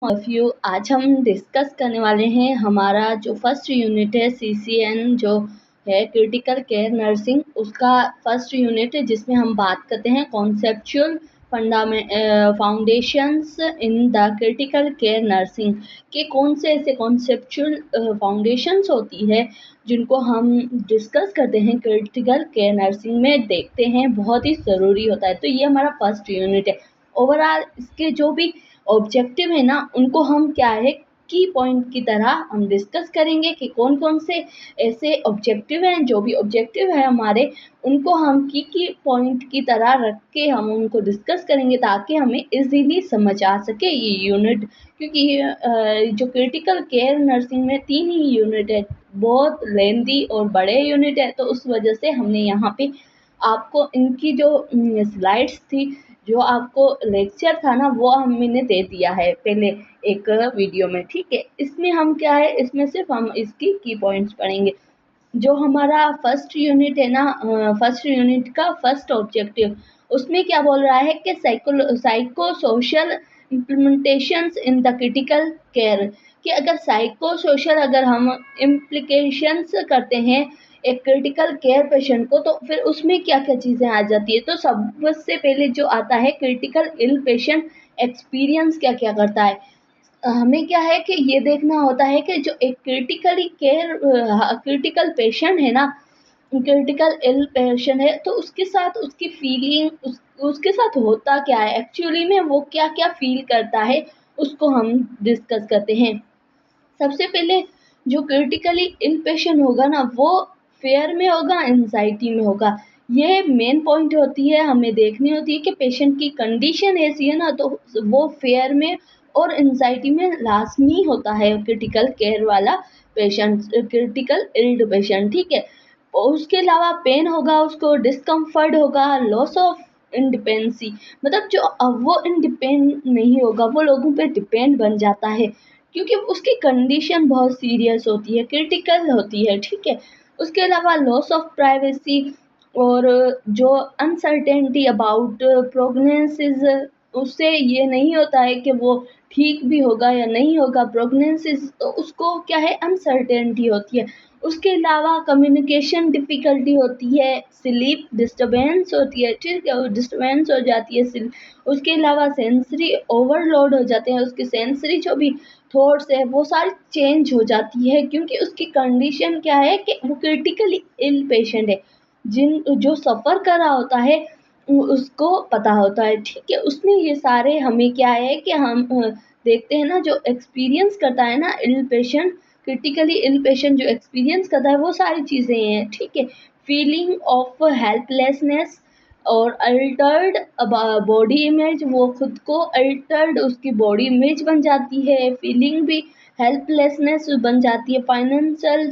Of you. आज हम discuss करने वाले हैं हमारा जो फर्स्ट यूनिट है CCN जो है क्रिटिकल केयर नर्सिंग, उसका फर्स्ट यूनिट है जिसमें हम बात करते हैं conceptual foundations in the critical care nursing के कौन से ऐसे कॉन्सेप्चुअल फाउंडेशंस होती है जिनको हम डिस्कस करते हैं क्रिटिकल केयर नर्सिंग में, देखते हैं, बहुत ही ज़रूरी होता है। तो ये हमारा फर्स्ट यूनिट है। ओवरऑल इसके जो भी ऑब्जेक्टिव है ना, उनको हम क्या है की पॉइंट की तरह हम डिस्कस करेंगे कि कौन कौन से ऐसे ऑब्जेक्टिव हैं। जो भी ऑब्जेक्टिव है हमारे, उनको हम की पॉइंट की तरह रख के हम उनको डिस्कस करेंगे ताकि हमें इजीली समझ आ सके ये यूनिट। क्योंकि जो क्रिटिकल केयर नर्सिंग में 3 ही यूनिट है, बहुत लेंदी और बड़े यूनिट है, तो उस वजह से हमने यहाँ पे आपको इनकी जो स्लाइड्स थी, जो आपको लेक्चर था ना, वो मैंने दे दिया है पहले एक वीडियो में। ठीक है, इसमें हम क्या है, इसमें सिर्फ हम इसकी की पॉइंट्स पढ़ेंगे। जो हमारा फर्स्ट यूनिट है ना, फर्स्ट यूनिट का फर्स्ट ऑब्जेक्टिव, उसमें क्या बोल रहा है कि psycho social implementations in the critical care, कि अगर साइको सोशल अगर हम इम्प्लीकेशंस करते हैं एक क्रिटिकल केयर पेशेंट को, तो फिर उसमें क्या क्या चीज़ें आ जाती है। तो सबसे पहले जो आता है क्रिटिकल इल पेशेंट एक्सपीरियंस क्या क्या करता है। हमें क्या है कि ये देखना होता है कि जो एक क्रिटिकल पेशेंट है ना, क्रिटिकल इल पेशेंट है, तो उसके साथ उसकी फीलिंग उसके साथ होता क्या है, एक्चुअली में वो क्या क्या फील करता है, उसको हम डिस्कस करते हैं। सबसे पहले जो क्रिटिकली इल पेशेंट होगा ना, वो फेयर में होगा, एंजाइटी में होगा। ये मेन पॉइंट होती है, हमें देखनी होती है कि पेशेंट की कंडीशन ऐसी है ना, तो वो फेयर में और एंजाइटी में लाजमी होता है क्रिटिकल केयर वाला पेशेंट, क्रिटिकल इल्ड पेशेंट। ठीक है, और उसके अलावा पेन होगा, उसको डिस्कम्फर्ट होगा, लॉस ऑफ इंडिपेंडेंसी, मतलब जो वो इंडिपेंड नहीं होगा, वो लोगों पे डिपेंड बन जाता है, क्योंकि उसकी कंडीशन बहुत सीरियस होती है, क्रिटिकल होती है। ठीक है, उसके अलावा लॉस ऑफ प्राइवेसी और जो अनसर्टेनिटी अबाउट प्रोग्नोसिस, उससे ये नहीं होता है कि वो ठीक भी होगा या नहीं होगा प्रोग्नोसिस, तो उसको क्या है, अनसर्टेनिटी होती है। उसके अलावा कम्युनिकेशन डिफ़िकल्टी होती है, स्लीप डिस्टर्बेंस होती है। ठीक है, डिस्टर्बेंस हो जाती है। उसके अलावा सेंसरी ओवरलोड हो जाते हैं, उसके सेंसरी जो भी थॉट्स है वो सारी चेंज हो जाती है, क्योंकि उसकी कंडीशन क्या है कि वो क्रिटिकली इल पेशेंट है। जो सफ़र कर रहा होता है उसको पता होता है। ठीक है, उसमें ये सारे हमें क्या है कि हम देखते हैं ना, जो एक्सपीरियंस करता है ना ill patient, critically ill patient जो एक्सपीरियंस करता है वो सारी चीज़ें हैं। ठीक है, फीलिंग ऑफ हेल्पलेसनेस और अल्टर्ड बॉडी इमेज, वो खुद को अल्टर्ड उसकी बॉडी इमेज बन जाती है, फीलिंग भी हेल्पलेसनेस बन जाती है, फाइनेंशियल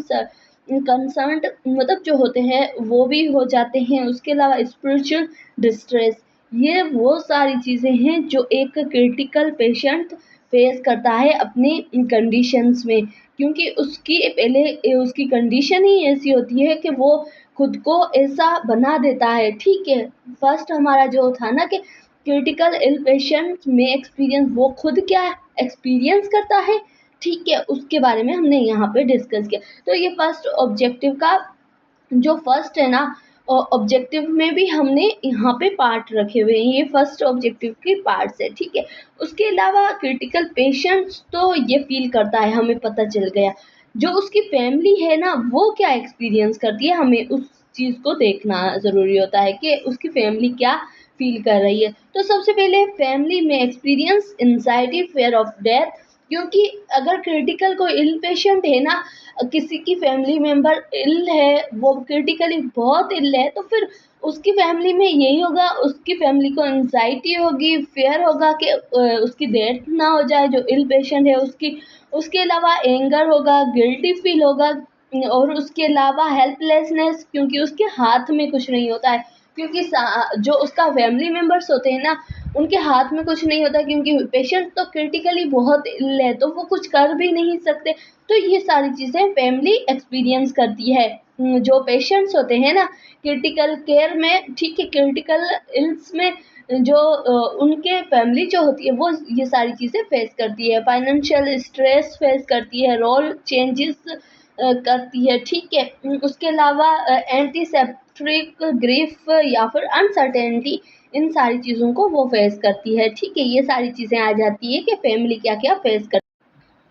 कंसर्न मतलब जो होते हैं वो भी हो जाते हैं। उसके अलावा स्पिरिचुअल डिस्ट्रेस, ये वो सारी चीज़ें हैं जो एक क्रिटिकल पेशेंट फेस करता है अपनी कंडीशंस में, क्योंकि उसकी पहले उसकी कंडीशन ही ऐसी होती है कि वो खुद को ऐसा बना देता है। ठीक है, फर्स्ट हमारा जो था ना कि क्रिटिकल इल पेशेंट में एक्सपीरियंस, वो खुद क्या एक्सपीरियंस करता है। ठीक है, उसके बारे में हमने यहाँ पे डिस्कस किया। तो ये फर्स्ट ऑब्जेक्टिव का जो फर्स्ट है ना, ऑब्जेक्टिव में भी हमने यहाँ पे पार्ट रखे हुए हैं, ये फर्स्ट ऑब्जेक्टिव के पार्ट्स है। ठीक है, उसके अलावा क्रिटिकल पेशेंट्स तो ये फील करता है, हमें पता चल गया। जो उसकी फैमिली है ना, वो क्या एक्सपीरियंस करती है, हमें उस चीज़ को देखना ज़रूरी होता है कि उसकी फैमिली क्या फील कर रही है। तो सबसे पहले फैमिली में experience anxiety, fear of death, क्योंकि अगर क्रिटिकल कोई इल पेशेंट है ना, किसी की फैमिली मेंबर इल है, वो क्रिटिकली बहुत इल है, तो फिर उसकी फैमिली में यही होगा, उसकी फैमिली को एंजाइटी होगी, फियर होगा कि उसकी डेथ ना हो जाए जो इल पेशेंट है उसकी। उसके अलावा एंगर होगा, गिल्टी फील होगा, और उसके अलावा हेल्पलेसनेस, क्योंकि उसके हाथ में कुछ नहीं होता है, क्योंकि जो उसका फैमिली मेम्बर्स होते हैं ना, उनके हाथ में कुछ नहीं होता, क्योंकि पेशेंट तो क्रिटिकली बहुत इल है, तो वो कुछ कर भी नहीं सकते। तो ये सारी चीज़ें फैमिली एक्सपीरियंस करती है। जो पेशेंट्स होते हैं ना क्रिटिकल केयर में, ठीक है, क्रिटिकल इल्स में जो उनके फैमिली जो होती है वो ये सारी चीज़ें फेस करती है, फाइनेंशियल स्ट्रेस फेस करती है, रोल चेंजेस करती है, ठीक है। उसके अलावा एंटीसेप्टिक ग्रीफ या फिर अनसर्टेनिटी, इन सारी चीज़ों को वो फेस करती है, ठीक है। ये सारी चीज़ें आ जाती है कि फैमिली क्या क्या फेस करती है।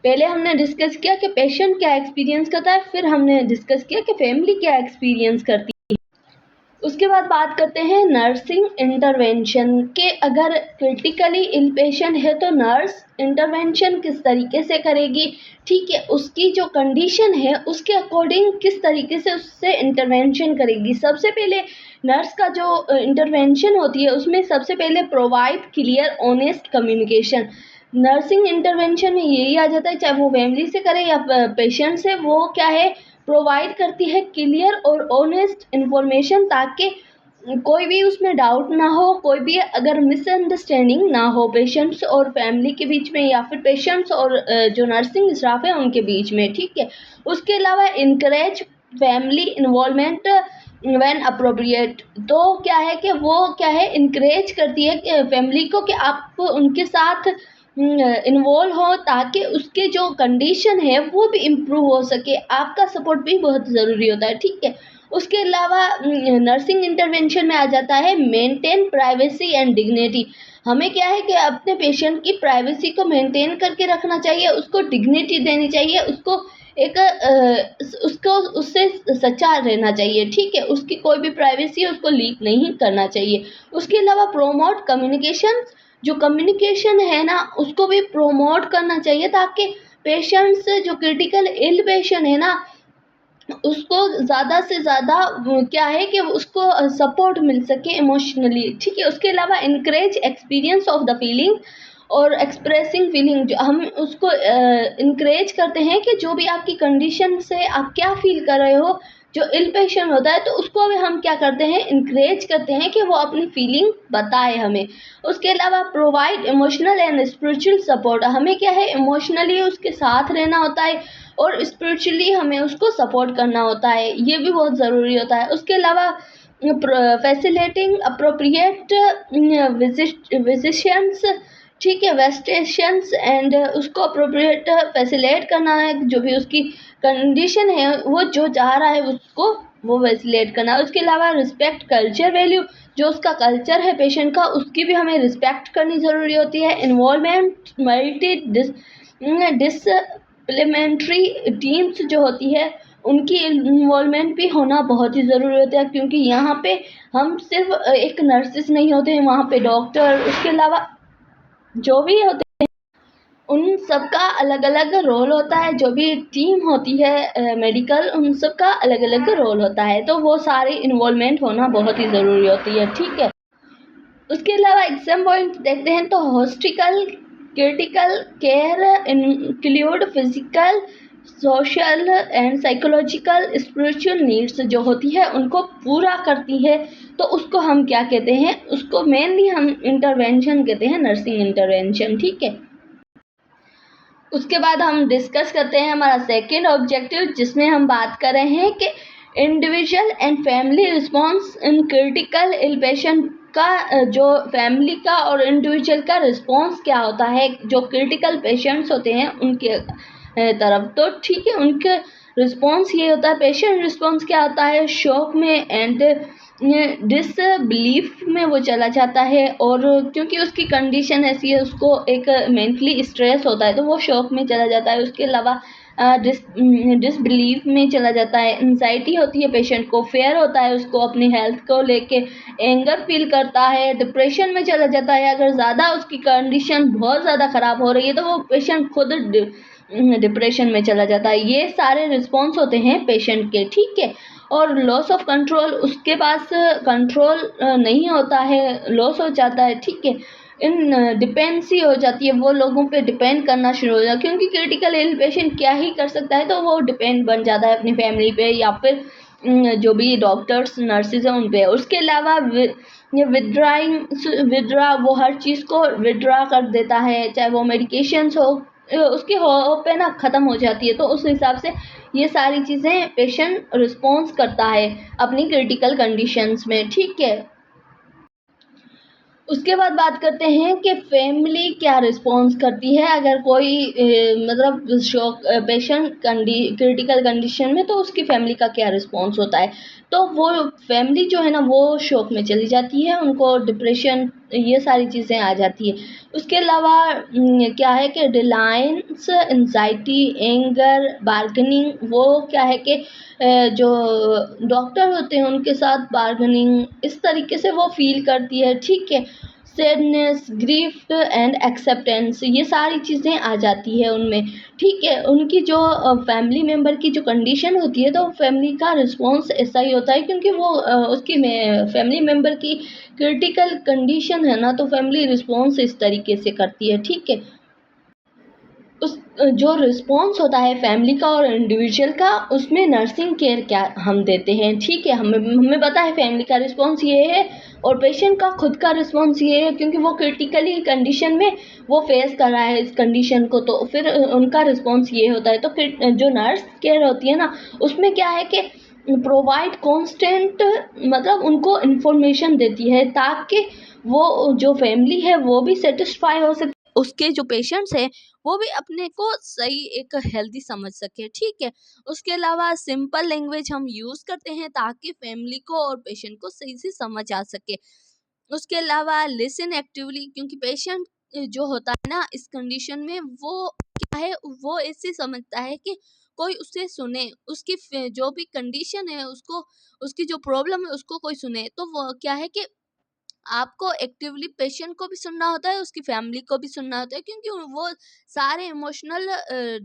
पहले हमने डिस्कस किया कि पेशेंट क्या एक्सपीरियंस करता है, फिर हमने डिस्कस किया कि फैमिली क्या एक्सपीरियंस करती है। उसके बाद बात करते हैं नर्सिंग इंटरवेंशन के। अगर क्रिटिकली इल पेशेंट है तो नर्स इंटरवेंशन किस तरीके से करेगी, ठीक है, उसकी जो कंडीशन है उसके अकॉर्डिंग किस तरीके से उससे इंटरवेंशन करेगी। सबसे पहले नर्स का जो इंटरवेंशन होती है उसमें सबसे पहले provide clear honest communication. Nursing intervention में यही आ जाता है, चाहे वो फैमिली से करे या पेशेंट से, वो क्या है प्रोवाइड करती है क्लियर और ऑनेस्ट इन्फॉर्मेशन, ताकि कोई भी उसमें डाउट ना हो, कोई भी अगर मिसअंडरस्टैंडिंग ना हो पेशेंट्स और फैमिली के बीच में या फिर पेशेंट्स और जो नर्सिंग स्टाफ है उनके बीच में, ठीक है। उसके अलावा encourage family involvement when appropriate. तो क्या है कि वो क्या है इनकरेज करती है फैमिली को कि आप उनके साथ इन्वॉल्व हो, ताकि उसके जो कंडीशन है वो भी इम्प्रूव हो सके। आपका सपोर्ट भी बहुत ज़रूरी होता है, ठीक है। उसके अलावा नर्सिंग इंटरवेंशन में आ जाता है मेंटेन प्राइवेसी एंड डिग्निटी। हमें क्या है कि अपने पेशेंट की प्राइवेसी को मेंटेन करके रखना चाहिए, उसको डिग्निटी देनी चाहिए, उसको एक उसको उससे सच्चा रहना चाहिए, ठीक है। उसकी कोई भी प्राइवेसी है उसको लीक नहीं करना चाहिए। उसके अलावा प्रोमोट कम्युनिकेशन, जो कम्युनिकेशन है ना उसको भी प्रोमोट करना चाहिए, ताकि पेशेंट्स जो क्रिटिकल इल पेशेंट है ना उसको ज़्यादा से ज़्यादा क्या है कि उसको सपोर्ट मिल सके इमोशनली, ठीक है। उसके अलावा encourage experience of the feeling और एक्सप्रेसिंग फीलिंग, जो हम उसको इनकरेज करते हैं कि जो भी आपकी कंडीशन से आप क्या फील कर रहे हो, जो इल पेशेंट होता है तो उसको भी हम क्या करते हैं इनकरेज करते हैं कि वो अपनी फीलिंग बताए हमें। उसके अलावा provide emotional and spiritual support, हमें क्या है इमोशनली उसके साथ रहना होता है और स्पिरिचुअली हमें उसको सपोर्ट करना होता है, ये भी बहुत ज़रूरी होता है। उसके अलावा फैसिलिटिंग अप्रोप्रिएट विजिशंस, ठीक है, वेस्टेशंस एंड उसको अप्रोप्रिएट फैसिलेट करना है, जो भी उसकी कंडीशन है वो जो चाह रहा है उसको वो फैसिलेट करना है। उसके अलावा रिस्पेक्ट कल्चर वैल्यू, जो उसका कल्चर है पेशेंट का उसकी भी हमें रिस्पेक्ट करनी ज़रूरी होती है। इन्वॉल्वमेंट मल्टी डिसप्लिमेंट्री टीम्स जो होती है उनकी इन्वॉल्वमेंट भी होना बहुत ही ज़रूरी होता है, क्योंकि यहाँ पे हम सिर्फ एक नर्सेस नहीं होते हैं, वहाँ पे डॉक्टर, उसके अलावा जो भी होते हैं उन सबका अलग अलग रोल होता है। जो भी टीम होती है मेडिकल, उन सबका अलग अलग रोल होता है, तो वो सारी इन्वॉल्वमेंट होना बहुत ही ज़रूरी होती है, ठीक है। उसके अलावा एग्जाम पॉइंट देखते हैं तो hospital critical care include physical social and psychological spiritual needs जो होती है उनको पूरा करती है, तो उसको हम क्या कहते हैं, उसको मेनली हम इंटरवेंशन कहते हैं, नर्सिंग इंटरवेंशन, ठीक है। उसके बाद हम डिस्कस करते हैं हमारा सेकेंड ऑब्जेक्टिव, जिसमें हम बात कर रहे हैं कि individual and family response in critical ill patient का, जो फैमिली का और इंडिविजुअल का रिस्पॉन्स क्या होता है जो क्रिटिकल पेशेंट्स होते हैं उनके तरफ। तो ठीक है, उनके रिस्पॉन्स ये होता है, पेशेंट रिस्पॉन्स क्या होता है, शॉक में एंड डिसबिलीफ में वो चला जाता है, और क्योंकि उसकी कंडीशन ऐसी है उसको एक मेंटली स्ट्रेस होता है तो वो शॉक में चला जाता है। उसके अलावा डिसबिलीफ में चला जाता है, एंजाइटी होती है पेशेंट को, फेयर होता है उसको अपनी हेल्थ को लेके, एंगर फील करता है, डिप्रेशन में चला जाता है। अगर ज़्यादा उसकी कंडीशन बहुत ज़्यादा ख़राब हो रही है तो वो पेशेंट खुद डिप्रेशन में चला जाता है। ये सारे रिस्पॉन्स होते हैं पेशेंट के, ठीक है। और लॉस ऑफ कंट्रोल, उसके पास कंट्रोल नहीं होता है, लॉस हो जाता है, ठीक है। इन डिपेंडेंसी हो जाती है, वो लोगों पे डिपेंड करना शुरू हो जाता है, क्योंकि क्रिटिकल इल पेशेंट क्या ही कर सकता है तो वो डिपेंड बन जाता है अपनी फैमिली पे या फिर जो भी डॉक्टर्स नर्सेज हैं उन पे। उसके अलावा विदड्रा वो हर चीज़ को विदड्रा कर देता है, चाहे वो मेडिकेशंस हो, उसकी होप है ना ख़त्म हो जाती है। तो उस हिसाब से ये सारी चीज़ें पेशेंट रिस्पॉन्स करता है अपनी क्रिटिकल कंडीशंस में, ठीक है। उसके बाद बात करते हैं कि फैमिली क्या रिस्पॉन्स करती है अगर कोई मतलब शॉक पेशेंट क्रिटिकल कंडीशन में, तो उसकी फैमिली का क्या रिस्पॉन्स होता है। तो वो फैमिली जो है ना वो शॉक में चली जाती है, उनको डिप्रेशन ये सारी चीज़ें आ जाती है। उसके अलावा क्या है कि डिलायंस, एंजाइटी, एंगर, बार्गेनिंग, वो क्या है कि जो डॉक्टर होते हैं उनके साथ बार्गेनिंग इस तरीके से वो फील करती है, ठीक है। सैडनेस, ग्रीफ एंड एक्सेप्टेंस, ये सारी चीज़ें आ जाती है उनमें, ठीक है। उनकी जो फैमिली मेम्बर की जो कंडीशन होती है, तो फैमिली का रिस्पॉन्स ऐसा ही होता है, क्योंकि वो उसकी फैमिली मेम्बर की क्रिटिकल कंडीशन है ना, तो फैमिली रिस्पॉन्स इस तरीके से करती है, ठीक है। उस जो रिस्पॉन्स होता है फैमिली का और इंडिविजुअल का, उसमें नर्सिंग केयर क्या हम देते हैं, ठीक है। हमें हमें पता है फैमिली का रिस्पॉन्स ये है और पेशेंट का खुद का रिस्पॉन्स ये है, क्योंकि वो क्रिटिकली कंडीशन में वो फेस कर रहा है इस कंडीशन को, तो फिर उनका रिस्पॉन्स ये होता है। तो फिर जो नर्स केयर होती है ना, उसमें क्या है कि प्रोवाइड कांस्टेंट, मतलब उनको इन्फॉर्मेशन देती है ताकि वो जो फैमिली है वो भी सेटिस्फाई हो सके, उसके जो पेशेंट्स हैं वो भी अपने को सही एक हेल्दी समझ सके, ठीक है। उसके अलावा सिंपल लैंग्वेज हम यूज़ करते हैं ताकि फैमिली को और पेशेंट को सही से समझ आ सके। उसके अलावा लिसन एक्टिवली, क्योंकि पेशेंट जो होता है ना इस कंडीशन में, वो क्या है, वो ऐसे समझता है कि कोई उसे सुने, उसकी जो भी कंडीशन है उसको, उसकी जो प्रॉब्लम है उसको कोई सुने। तो वो क्या है कि आपको एक्टिवली पेशेंट को भी सुनना होता है, उसकी फैमिली को भी सुनना होता है, क्योंकि वो सारे इमोशनल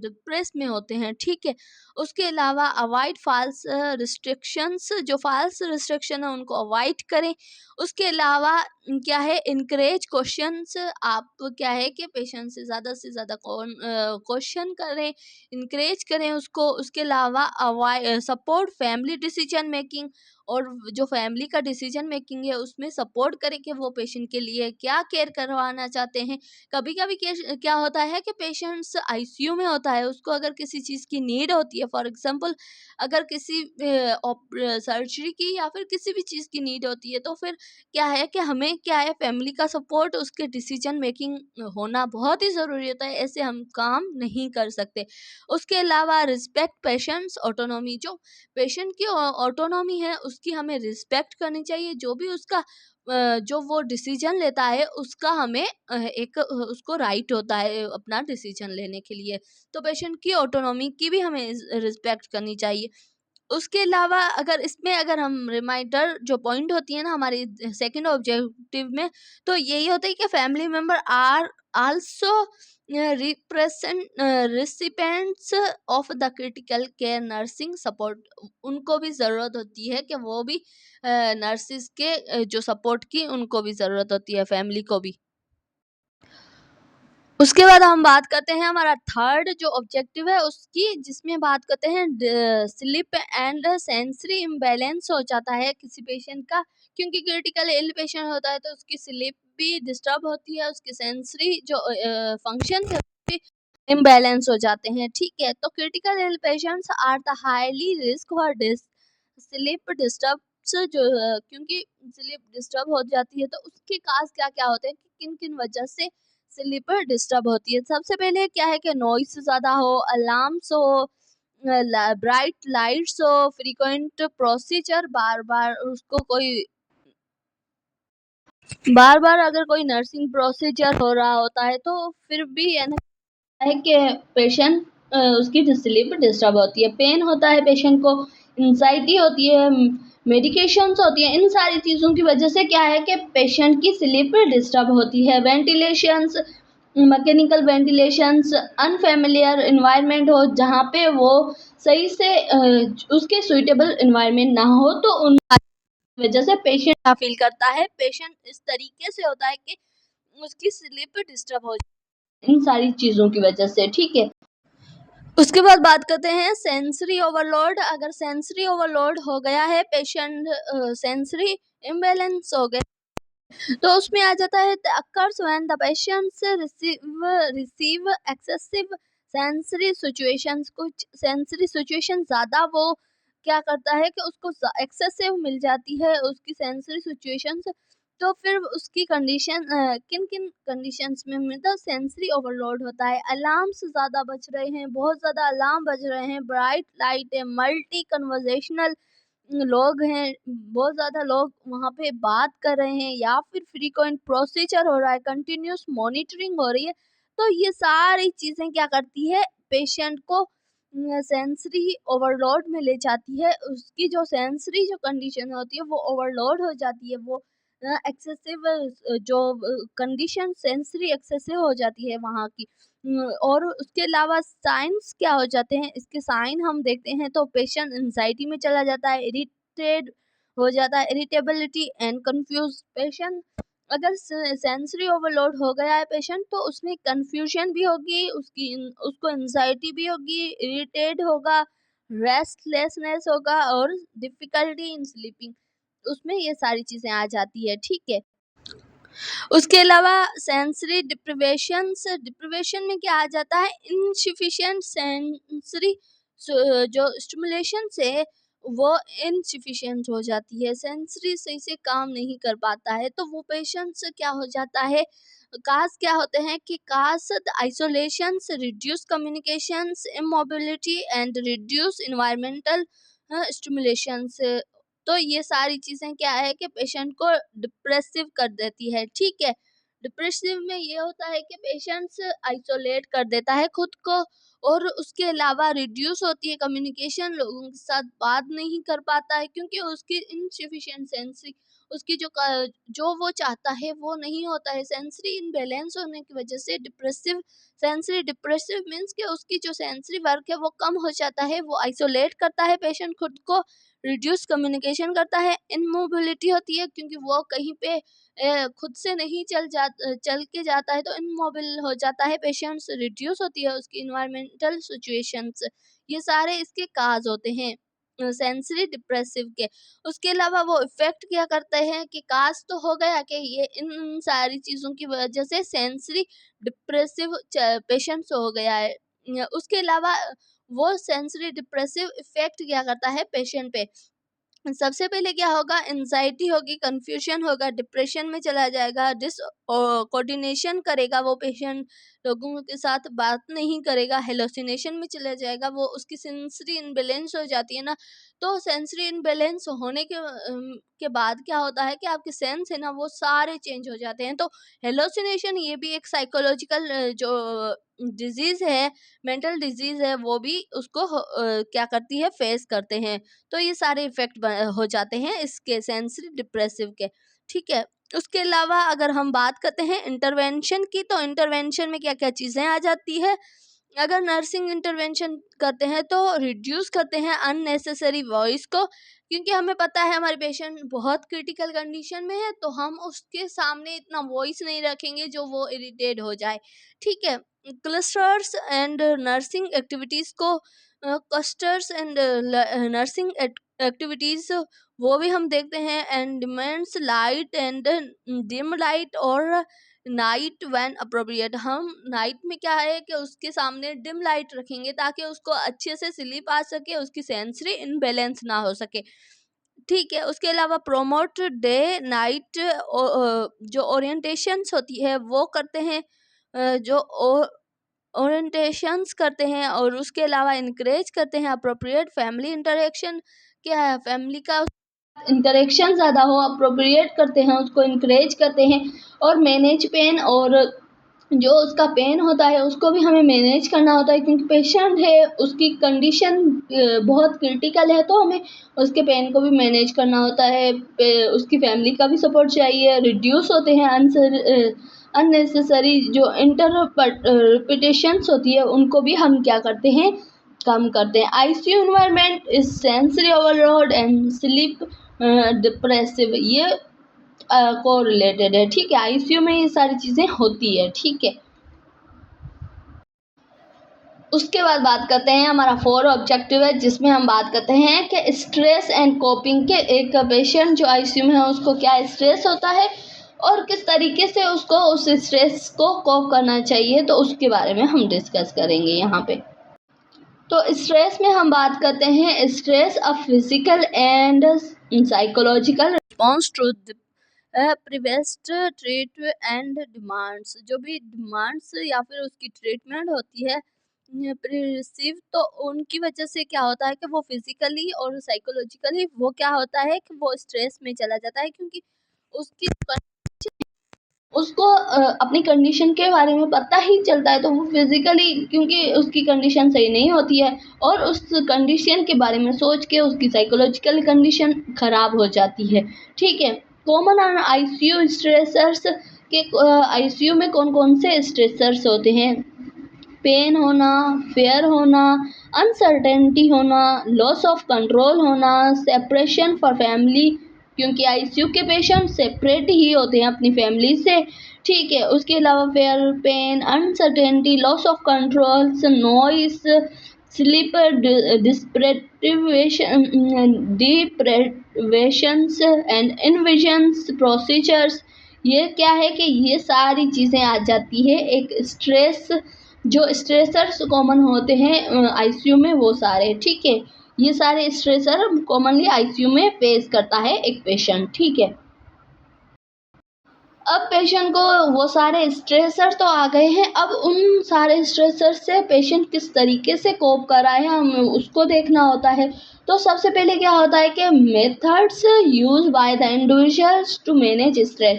डिप्रेस में होते हैं, ठीक है। उसके अलावा अवॉइड फाल्स रिस्ट्रिक्शंस, जो फाल्स रिस्ट्रिक्शन है उनको अवॉइड करें। उसके अलावा क्या है, इनकरेज क्वेश्चंस, आप क्या है कि पेशेंट से ज़्यादा क्वेश्चन करें, इनकरेज करें उसको। उसके अलावा avoid support family decision making, और जो फैमिली का डिसीजन मेकिंग है उसमें सपोर्ट करें कि वो पेशेंट के लिए क्या केयर करवाना चाहते हैं। कभी कभी क्या होता है कि पेशेंट्स आईसीयू में होता है, उसको अगर किसी चीज़ की नीड होती है, फॉर एग्जांपल अगर किसी सर्जरी की या फिर किसी भी चीज़ की नीड होती है, तो फिर क्या है कि हमें क्या है, फैमिली का सपोर्ट, उसके डिसीजन मेकिंग होना बहुत ही ज़रूरी होता है, ऐसे हम काम नहीं कर सकते। उसके अलावा रिस्पेक्ट पेशेंट्स ऑटोनॉमी, जो पेशेंट की ऑटोनॉमी है उसकी हमें रिस्पेक्ट करनी चाहिए। जो भी उसका जो वो डिसीजन लेता है उसका हमें एक उसको राइट होता है अपना डिसीजन लेने के लिए, तो पेशेंट की ऑटोनॉमी की भी हमें रिस्पेक्ट करनी चाहिए। उसके अलावा अगर हम रिमाइंडर जो पॉइंट होती है ना हमारी सेकंड ऑब्जेक्टिव में, तो यही होता है कि family member are also represent recipients of the critical care nursing support, उनको भी ज़रूरत होती है कि वो भी नर्सिस के जो सपोर्ट की उनको भी ज़रूरत होती है, फैमिली को भी। उसके बाद हम बात करते हैं हमारा थर्ड जो ऑब्जेक्टिव है उसकी, जिसमें बात करते हैं स्लीप एंड सेंसरी इम्बैलेंस हो जाता है किसी पेशेंट का, क्योंकि क्रिटिकल इल पेशेंट होता है तो उसकी स्लीप भी डिस्टर्ब होती है, उसकी सेंसरी जो फंक्शन है भी इम्बैलेंस हो जाते हैं, ठीक है। तो critical ill patients are the highly risk for sleep disturb, जो क्योंकि स्लीप डिस्टर्ब हो जाती है तो उसके काज क्या क्या होते हैं कि किन किन वजह से स्लीपर डिस्टर्ब होती है। सबसे पहले क्या है कि नॉइस ज़्यादा हो, अलार्म्स हो, ब्राइट लाइट्स हो, फ्रीक्वेंट प्रोसीजर, बार बार अगर कोई नर्सिंग प्रोसीजर हो रहा होता है तो फिर भी है ना है कि पेशेंट उसकी स्लीप डिस्टर्ब होती है, पेन होता है पेशेंट को, एंजाइटी होती है, मेडिकेशंस होती है, इन सारी चीज़ों की वजह से क्या है कि पेशेंट की स्लीप डिस्टर्ब होती है। Ventilations, mechanical ventilations, unfamiliar environment हो जहाँ पे वो सही से उसके सुइटेबल इन्वायरमेंट ना हो, तो उन वजह से पेशेंट क्या फील करता है, पेशेंट इस तरीके से होता है कि उसकी स्लीप डिस्टर्ब हो इन सारी चीज़ों की वजह से, ठीक है। उसके बाद बात करते हैं सेंसरी ओवरलोड। अगर सेंसरी ओवरलोड हो गया है, पेशेंट सेंसरी इम्बैलेंस हो गया, तो उसमें आ जाता है occurs when the patients receive excessive sensory situations. कुछ सेंसरी सिचुएशन ज़्यादा वो क्या करता है कि उसको एक्सेसिव मिल जाती है उसकी सेंसरी सिचुएशंस। तो फिर उसकी कंडीशन किन किन कंडीशंस में मतलब सेंसरी ओवरलोड होता है। अलार्म्स ज़्यादा बज रहे हैं, बहुत ज़्यादा अलार्म बज रहे हैं, ब्राइट लाइट है, मल्टी कन्वर्जेशनल लोग हैं, बहुत ज़्यादा लोग वहाँ पे बात कर रहे हैं, या फिर फ्रीक्वेंट प्रोसीजर हो रहा है, कंटिन्यूस मॉनिटरिंग हो रही है। तो ये सारी चीज़ें क्या करती है, पेशेंट को सेंसरी ओवरलोड में ले जाती है। उसकी जो सेंसरी जो कंडीशन होती है वो ओवरलोड हो जाती है, वो एक्सेसिव जो कंडीशन सेंसरी एक्सेसिव हो जाती है वहाँ की। और उसके अलावा साइंस क्या हो जाते हैं, इसके साइन हम देखते हैं तो पेशेंट एंजाइटी में चला जाता है, इरिटेड हो जाता है, इरिटेबिलिटी एंड कंफ्यूज। पेशेंट अगर सेंसरी ओवरलोड हो गया है पेशेंट तो उसमें कंफ्यूजन भी होगी, उसको एंजाइटी भी होगी, इरिटेड होगा, रेस्टलेसनेस होगा और डिफिकल्टी इन स्लीपिंग। उसमें ये सारी चीजें आ जाती है, ठीक है। उसके अलावा सेंसरी डिप्रिवेशन में क्या आ जाता है, इनसफिशिएंट सेंसरी जो स्टिमुलेशन से वो इनसफिशिएंट हो जाती है, सेंसरी सही से काम नहीं कर पाता है। तो वो पेशेंट से क्या हो जाता है, काज क्या होते हैं कि cause isolation, reduce communication, immobility and reduce environmental stimulation. तो ये सारी चीजें क्या है कि पेशेंट को डिप्रेसिव कर देती है, ठीक है। डिप्रेसिव में ये होता है कि पेशेंट्स आइसोलेट कर देता है खुद को, और उसके अलावा रिड्यूस होती है कम्युनिकेशन, लोगों के साथ बात नहीं कर पाता है क्योंकि उसकी इनसफिशिएंट सेंसरी, उसकी जो वो चाहता है वो नहीं होता है। सेंसरी इनबैलेंस होने की वजह से डिप्रेसिव, सेंसरी डिप्रेसिव मीन्स कि उसकी जो सेंसरी वर्क है वो कम हो जाता है, वो आइसोलेट करता है पेशेंट खुद को, रिड्यूस कम्युनिकेशन करता है, इनमोबिलिटी होती है क्योंकि वो कहीं पे खुद से नहीं चल के जाता है तो इनमोबिल हो जाता है पेशेंट्स, रिड्यूस होती है उसकी इन्वायरमेंटल सिचुएशंस। ये सारे इसके काज होते हैं सेंसरी डिप्रेसिव के। उसके अलावा वो इफेक्ट क्या करते हैं कि काज तो हो गया कि ये इन सारी चीज़ों की वजह से सेंसरी डिप्रेसिव पेशेंट्स हो गया है। उसके अलावा वो सेंसरी डिप्रेसिव इफेक्ट क्या करता है पेशेंट पे, सबसे पहले क्या होगा, एंजाइटी होगी, कंफ्यूजन होगा, डिप्रेशन में चला जाएगा, कोऑर्डिनेशन करेगा वो पेशेंट, लोगों के साथ बात नहीं करेगा, हेलोसिनेशन में चला जाएगा वो, उसकी सेंसरी इनबैलेंस हो जाती है ना। तो सेंसरी इनबैलेंस होने के बाद क्या होता है कि आपके सेंस है ना वो सारे चेंज हो जाते हैं। तो हेलोसिनेशन ये भी एक साइकोलॉजिकल जो डिजीज है, मेंटल डिजीज है, वो भी उसको क्या करती है, फेस करते हैं। तो ये सारे इफेक्ट हो जाते हैं इसके सेंसरी डिप्रेसिव के, ठीक है। उसके अलावा अगर हम बात करते हैं इंटरवेंशन की, तो इंटरवेंशन में क्या क्या चीज़ें आ जाती है। अगर नर्सिंग इंटरवेंशन करते हैं तो रिड्यूस करते हैं अननेसेसरी वॉइस को, क्योंकि हमें पता है हमारे पेशेंट बहुत क्रिटिकल कंडीशन में है तो हम उसके सामने इतना वॉइस नहीं रखेंगे जो वो इरिटेट हो जाए, ठीक है। क्लस्टर्स एंड नर्सिंग एक्टिविटीज़ को क्लस्टर्स एंड नर्सिंग एक्टिविटीज़ वो भी हम देखते हैं, and demands light and dim light और नाइट व्हेन अप्रोप्रिएट। हम नाइट में क्या है कि उसके सामने डिम लाइट रखेंगे ताकि उसको अच्छे से स्लीप आ सके, उसकी सेंसरी इनबैलेंस ना हो सके, ठीक है। उसके अलावा प्रोमोट डे नाइट जो ओरिएंटेशंस होती है वो करते हैं, जो ओरिएंटेशंस करते हैं, और उसके अलावा इनकरेज करते हैं अप्रोप्रिएट फैमिली इंटरेक्शन। क्या है, फैमिली का इंटरेक्शन ज़्यादा हो, अप्रोप्रिएट करते हैं, उसको इनकरेज करते हैं। और मैनेज पेन, और जो उसका पेन होता है उसको भी हमें मैनेज करना होता है क्योंकि पेशेंट है, उसकी कंडीशन बहुत क्रिटिकल है तो हमें उसके पेन को भी मैनेज करना होता है। उसकी फैमिली का भी सपोर्ट चाहिए। रिड्यूस होते हैं अननेसेसरी जो रिपीटेशंस होती है उनको भी हम क्या करते हैं, कम करते हैं। ICU environment is sensory overload and sleep depressive, ये को रिलेटेड है, ठीक है। आईसीयू में ये सारी चीज़ें होती है, ठीक है। उसके बाद बात करते हैं, हमारा 4 ऑब्जेक्टिव है जिसमें हम बात करते हैं कि स्ट्रेस एंड कोपिंग के। एक पेशेंट जो आईसीयू में है उसको क्या स्ट्रेस होता है और किस तरीके से उसको उस स्ट्रेस को कोप करना चाहिए, तो उसके बारे में हम डिस्कस करेंगे यहाँ पे। तो स्ट्रेस में हम बात करते हैं stress a physical and psychological response to perceived threat and demands. जो भी डिमांड्स या फिर उसकी ट्रीटमेंट होती है रिसीव, तो उनकी वजह से क्या होता है कि वो फिजिकली और साइकोलॉजिकली वो क्या होता है कि वो स्ट्रेस में चला जाता है, क्योंकि उसकी उसको अपनी कंडीशन के बारे में पता ही चलता है, तो वो फिजिकली क्योंकि उसकी कंडीशन सही नहीं होती है और उस कंडीशन के बारे में सोच के उसकी साइकोलॉजिकल कंडीशन खराब हो जाती है। ठीक है, कॉमन आईसीयू स्ट्रेसर्स के आईसीयू में कौन कौन से स्ट्रेसर्स होते हैं? पेन होना, फेयर होना, अनसर्टेनिटी होना, लॉस ऑफ कंट्रोल होना, सेपरेशन फॉर फैमिली, क्योंकि आईसीयू के पेशेंट सेपरेट ही होते हैं अपनी फैमिली से। ठीक है, उसके अलावा fear, pain, uncertainty, loss of control, noise, sleep deprivations and invasive procedures. ये क्या है कि ये सारी चीज़ें आ जाती है एक स्ट्रेस, जो स्ट्रेसर्स कॉमन होते हैं आईसीयू में वो सारे। ठीक है, ये सारे स्ट्रेसर कॉमनली आईसीयू में फेस करता है एक पेशेंट। ठीक है, अब पेशेंट को वो सारे स्ट्रेसर तो आ गए हैं, अब उन सारे स्ट्रेसर से पेशेंट किस तरीके से कोप कर रहा है हमें उसको देखना होता है। तो सबसे पहले क्या होता है कि methods use by the individuals to manage stress.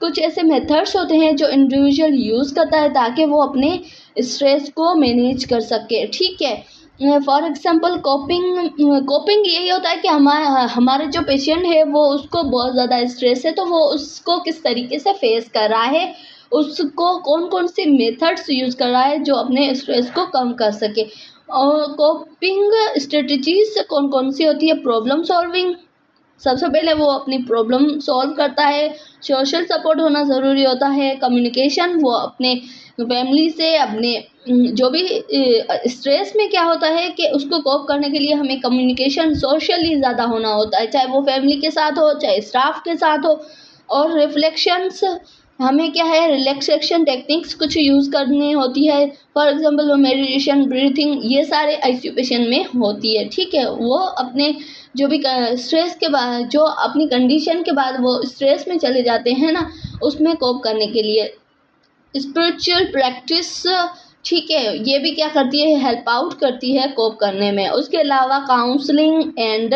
कुछ ऐसे मेथड्स होते हैं जो इंडिविजुअल यूज़ करता है ताकि वो अपने स्ट्रेस को मैनेज कर सके। ठीक है, फॉर एग्जांपल कोपिंग यही होता है कि हमारे जो पेशेंट है वो उसको बहुत ज़्यादा स्ट्रेस है, तो वो उसको किस तरीके से फेस कर रहा है, उसको कौन कौन सी मेथड्स यूज़ कर रहा है जो अपने स्ट्रेस को कम कर सके। और कोपिंग स्ट्रेटजीज कौन कौन सी होती है? प्रॉब्लम सॉल्विंग, सबसे पहले वो अपनी प्रॉब्लम सॉल्व करता है। सोशल सपोर्ट होना ज़रूरी होता है। कम्युनिकेशन, वो अपने फैमिली से अपने जो भी स्ट्रेस में क्या होता है कि उसको कोप करने के लिए हमें कम्युनिकेशन सोशली ज़्यादा होना होता है, चाहे वो फैमिली के साथ हो चाहे स्टाफ के साथ हो। और रिफ्लेक्शंस, हमें क्या है रिलैक्सेशन टेक्निक्स कुछ यूज़ करनी होती है। फॉर एग्जांपल मेडिटेशन, ब्रीथिंग, ये सारे आईसीयू पेशेंट में होती है। ठीक है, वो अपने जो भी स्ट्रेस के बाद, जो अपनी कंडीशन के बाद वो स्ट्रेस में चले जाते हैं ना, उसमें कोप करने के लिए स्पिरिचुअल प्रैक्टिस, ठीक है, ये भी क्या करती है, हेल्प आउट करती है कोप करने में। उसके अलावा counselling and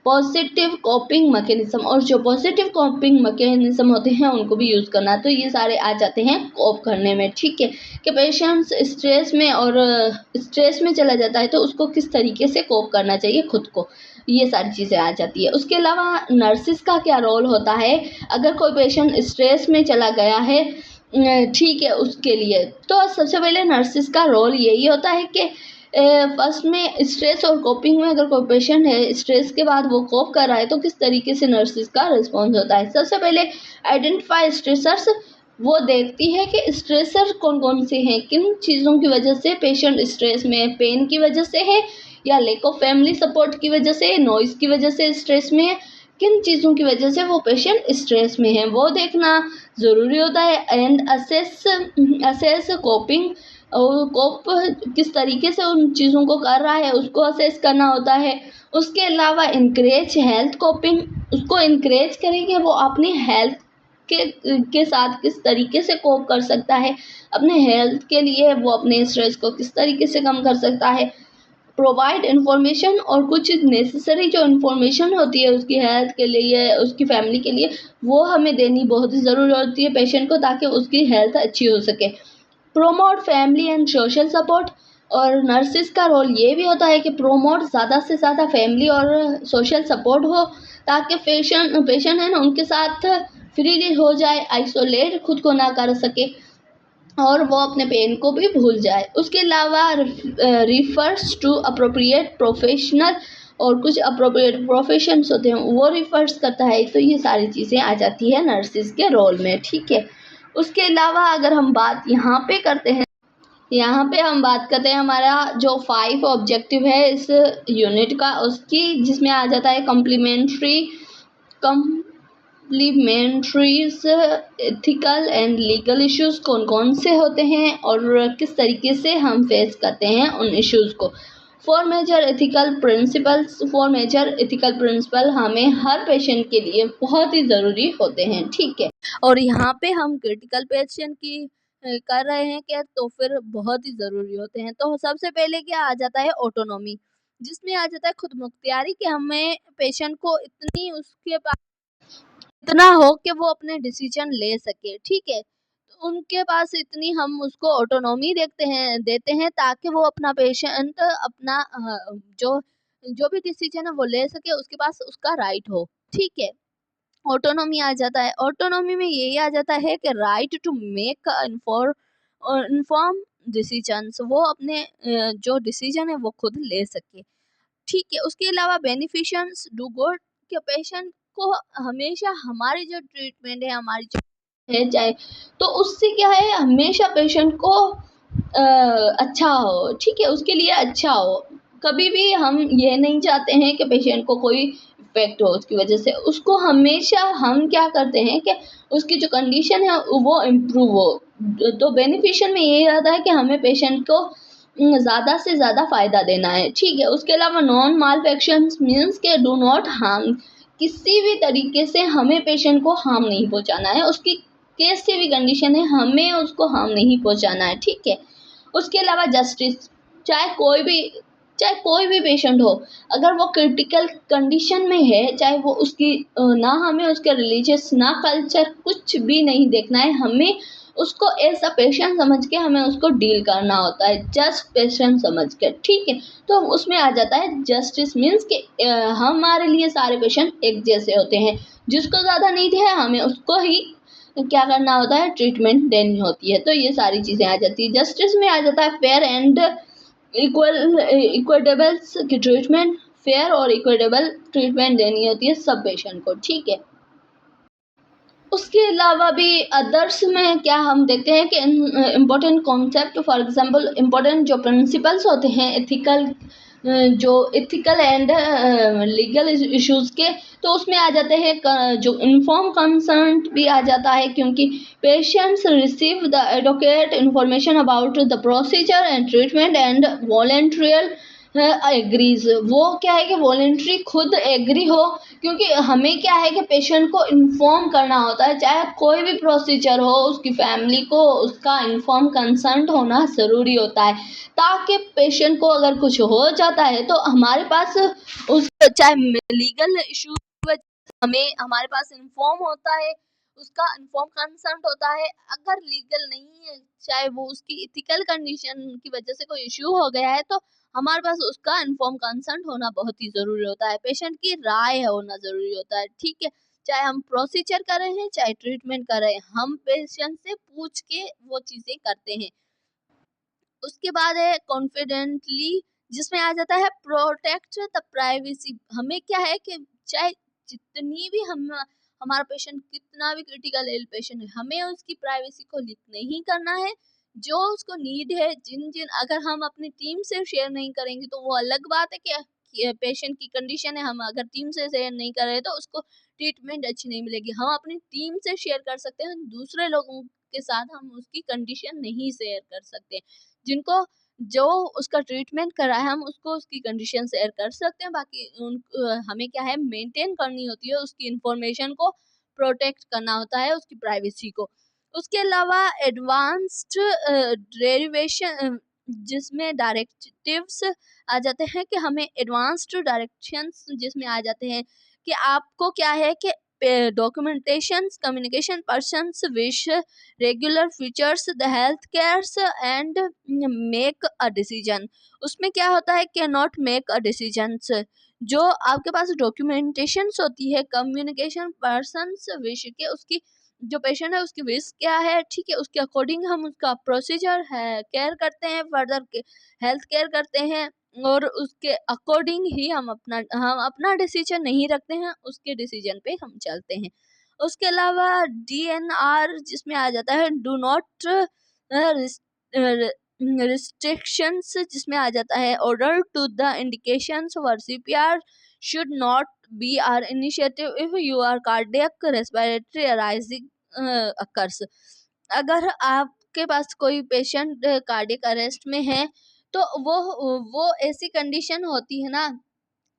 positive coping mechanism, और जो पॉजिटिव कोपिंग मैकेनिज्म होते हैं उनको भी यूज़ करना, तो ये सारे आ जाते हैं कोप करने में। ठीक है, कि पेशेंट्स स्ट्रेस में और स्ट्रेस में चला जाता है तो उसको किस तरीके से कोप करना चाहिए खुद को, ये सारी चीज़ें आ जाती है। उसके अलावा नर्सिस का क्या रोल होता है अगर कोई पेशेंट स्ट्रेस में चला गया है, ठीक है, उसके लिए तो सबसे पहले नर्सिस का रोल यही होता है कि फर्स्ट में स्ट्रेस और कोपिंग में अगर कोई पेशेंट है स्ट्रेस के बाद वो कोप कर रहा है तो किस तरीके से नर्सिस का रिस्पॉन्स होता है। सबसे पहले आइडेंटिफाई स्ट्रेसर्स, वो देखती है कि स्ट्रेसर कौन कौन से हैं, किन चीज़ों की वजह से पेशेंट स्ट्रेस में, पेन की वजह से है या लैक ऑफ फैमिली सपोर्ट की वजह से, नॉइज़ की वजह से स्ट्रेस में है, किन चीज़ों की वजह से वो पेशेंट स्ट्रेस में है वो देखना ज़रूरी होता है। एंड असेस कोपिंग, और कोप किस तरीके से उन चीज़ों को कर रहा है उसको असेस करना होता है। उसके अलावा इनकरेज हेल्थ कोपिंग, उसको इनकरेज करें कि वो अपनी हेल्थ के साथ किस तरीके से कोप कर सकता है, अपने हेल्थ के लिए वो अपने स्ट्रेस को किस तरीके से कम कर सकता है। प्रोवाइड इन्फॉर्मेशन, और कुछ नेसेसरी जो इन्फॉर्मेशन होती है उसकी हेल्थ के लिए, उसकी फैमिली के लिए, वो हमें देनी बहुत ही ज़रूरी होती है पेशेंट को, ताकि उसकी हेल्थ अच्छी हो सके। Promote family and social support, और नर्सिस का रोल ये भी होता है कि प्रोमोट ज़्यादा से ज़्यादा फैमिली और सोशल सपोर्ट हो, ताकि पेशेंट है ना उनके साथ फ्रीली हो जाए, आइसोलेट खुद को ना कर सके और वो अपने पेन को भी भूल जाए। उसके अलावा रिफर्स टू अप्रोप्रिएट प्रोफेशनल, और कुछ अप्रोप्रिएट प्रोफेशंस होते हैं वो रिफर्स करता है, तो ये सारी चीज़ें आ जाती है नर्सिस के रोल में। ठीक है, उसके अलावा अगर हम बात यहाँ पे करते हैं, यहाँ पे हम बात करते हैं हमारा जो 5 ऑब्जेक्टिव है इस यूनिट का, उसकी जिसमें आ जाता है complementary supplementaries ethical and legal issues कौन कौन से होते हैं और किस तरीके से हम फेस करते हैं उन इश्यूज को। फोर मेजर एथिकल प्रिंसिपल हमें हर पेशेंट के लिए बहुत ही ज़रूरी होते हैं, ठीक है। और यहाँ पे हम क्रिटिकल पेशेंट की कर रहे हैं क्या, तो फिर बहुत ही ज़रूरी होते हैं। तो सबसे पहले क्या आ जाता है, ऑटोनॉमी, जिसमें आ जाता है खुद मुख्तियारी कि हमें पेशेंट को इतनी उसके पास इतना हो कि वो अपने डिसीजन ले सके, ठीक है। तो उनके पास इतनी हम उसको ऑटोनॉमी देते हैं ताकि वो अपना पेशेंट अपना जो जो भी डिसीजन है वो ले सके, उसके पास उसका राइट हो, ठीक है। ऑटोनॉमी आ जाता है, ऑटोनॉमी में यही आ जाता है कि right to make inform decisions, वो अपने जो डिसीजन है वो खुद ले सके, ठीक है। उसके अलावा बेनिफिशियंस डू गुड, के पेशेंट को हमेशा हमारी जो ट्रीटमेंट है, हमारी जो है चाहे तो उससे क्या है, हमेशा पेशेंट को अच्छा हो, ठीक है, उसके लिए अच्छा हो। कभी भी हम ये नहीं चाहते हैं कि पेशेंट को कोई इफेक्ट हो उसकी वजह से। उसको हमेशा हम क्या करते हैं कि उसकी जो कंडीशन है वो इम्प्रूव हो। तो बेनिफिशियल में यही रहता है कि हमें पेशेंट को ज़्यादा से ज़्यादा फ़ायदा देना है, ठीक है। उसके अलावा नॉन मालफेक्शंस मीन्स के डू नॉट हार्म, किसी भी तरीके से हमें पेशेंट को हार्म नहीं पहुंचाना है। उसकी कैसी भी कंडीशन है, हमें उसको हार्म नहीं पहुंचाना है, ठीक है। उसके अलावा जस्टिस, चाहे कोई भी पेशेंट हो, अगर वो क्रिटिकल कंडीशन में है, चाहे वो उसकी ना हमें उसके रिलीजियस ना कल्चर कुछ भी नहीं देखना है, हमें उसको एज अ पेशेंट समझ के हमें उसको डील करना होता है, जस्ट पेशेंट समझ के, ठीक है। तो उसमें आ जाता है जस्टिस मीन्स कि हमारे लिए सारे पेशेंट एक जैसे होते हैं। जिसको ज़्यादा नीड है हमें उसको ही क्या करना होता है, ट्रीटमेंट देनी होती है। तो ये सारी चीज़ें आ जाती है। जस्टिस में आ जाता है फेयर एंड इक्विटेबल्स की ट्रीटमेंट, फेयर और इक्विटेबल ट्रीटमेंट देनी होती है सब पेशेंट को, ठीक है। उसके अलावा भी अदर्स में क्या हम देखते हैं कि important concept, for example important जो प्रिंसिपल्स होते हैं एथिकल एंड लीगल इश्यूज के, तो उसमें आ जाते हैं जो इन्फॉर्म कंसर्न भी आ जाता है, क्योंकि patients receive the adequate information about the procedure and treatment and voluntarily agrees. वो क्या है कि वॉलेंट्री खुद एग्री हो, क्योंकि हमें क्या है कि पेशेंट को इन्फॉर्म करना होता है, चाहे कोई भी प्रोसीजर हो, उसकी फैमिली को उसका इन्फॉर्म कंसर्न होना ज़रूरी होता है, ताकि पेशेंट को अगर कुछ हो जाता है तो हमारे पास उस चाहे लीगल इशू हमें हमारे पास इन्फॉर्म होता है, उसका इन्फॉर्म कंसर्न होता है। अगर लीगल नहीं है, चाहे वो उसकी इथिकल कंडीशन की वजह से कोई इश्यू हो गया है, तो हमारे पास उसका इन्फॉर्म कंसर्न होना बहुत ही ज़रूरी होता है, पेशेंट की राय होना ज़रूरी होता है, ठीक है। चाहे हम प्रोसीजर कर रहे हैं, चाहे ट्रीटमेंट कर रहे हैं, हम पेशेंट से पूछ के वो चीज़ें करते हैं। उसके बाद है कॉन्फिडेंटली, जिसमें आ जाता है प्रोटेक्ट द प्राइवेसी। हमें क्या है कि चाहे जितनी भी हमारा पेशेंट कितना भी क्रिटिकल इल पेशेंट है, हमें उसकी प्राइवेसी को लीक नहीं करना है। जो उसको नीड है, जिन जिन अगर हम अपनी टीम से शेयर नहीं करेंगे तो वो अलग बात है कि पेशेंट की कंडीशन है, हम अगर टीम से शेयर नहीं कर रहे तो उसको ट्रीटमेंट अच्छी नहीं मिलेगी। हम अपनी टीम से शेयर कर सकते हैं, दूसरे लोगों के साथ हम उसकी कंडीशन नहीं शेयर कर सकते। जिनको जो उसका ट्रीटमेंट करा है, हम उसको उसकी कंडीशन शेयर कर सकते हैं। बाकी हमें क्या है, मेंटेन करनी होती है, उसकी इंफॉर्मेशन को प्रोटेक्ट करना होता है, उसकी प्राइवेसी को। उसके अलावा एडवांस्ड डेरिवेशन, जिसमें डायरेक्टिव्स आ जाते हैं कि हमें एडवांस्ड डायरेक्शंस जिसमें आ जाते हैं कि आपको क्या है कि documentations communication persons wish regular features the health cares and make a decision। उसमें क्या होता है, can not make a decisions, जो आपके पास डॉक्यूमेंटेशंस होती है, कम्युनिकेशन पर्सन्स विश के, उसकी जो पेशेंट है उसकी विश क्या है, ठीक है, उसके अकॉर्डिंग हम उसका प्रोसीजर है केयर करते हैं, फर्दर के हेल्थ केयर करते हैं, और उसके अकॉर्डिंग ही हम अपना डिसीजन नहीं रखते हैं, उसके डिसीजन पे हम चलते हैं। उसके अलावा DNR, जिसमें आ जाता है डू नॉट रिस्ट्रिक्शंस, जिसमें आ जाता है order to the indications for CPR should not be our initiative if your cardiac respiratory arising occurs. अगर आपके पास कोई पेशेंट कार्डियक अरेस्ट में है तो वो ऐसी कंडीशन होती है ना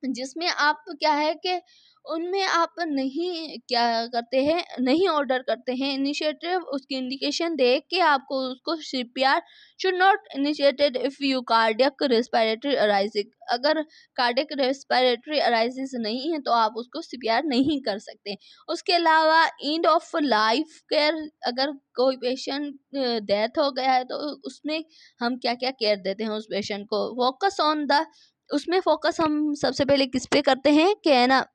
जिसमें आप क्या है कि उनमें आप नहीं क्या करते हैं, नहीं ऑर्डर करते हैं इनिशिएटिव, उसकी इंडिकेशन देख के आपको उसको CPR should not initiated if you cardiac respiratory arising. अगर कार्डियक रेस्पिरेटरी अराइजिस नहीं है तो आप उसको सीपीआर नहीं कर सकते। उसके अलावा एंड ऑफ लाइफ केयर, अगर कोई पेशेंट डेथ हो गया है तो उसमें हम क्या क्या केयर देते हैं उस पेशेंट को। फोकस ऑन द, उसमें फोकस हम सबसे पहले किस पे करते हैं कि है ना,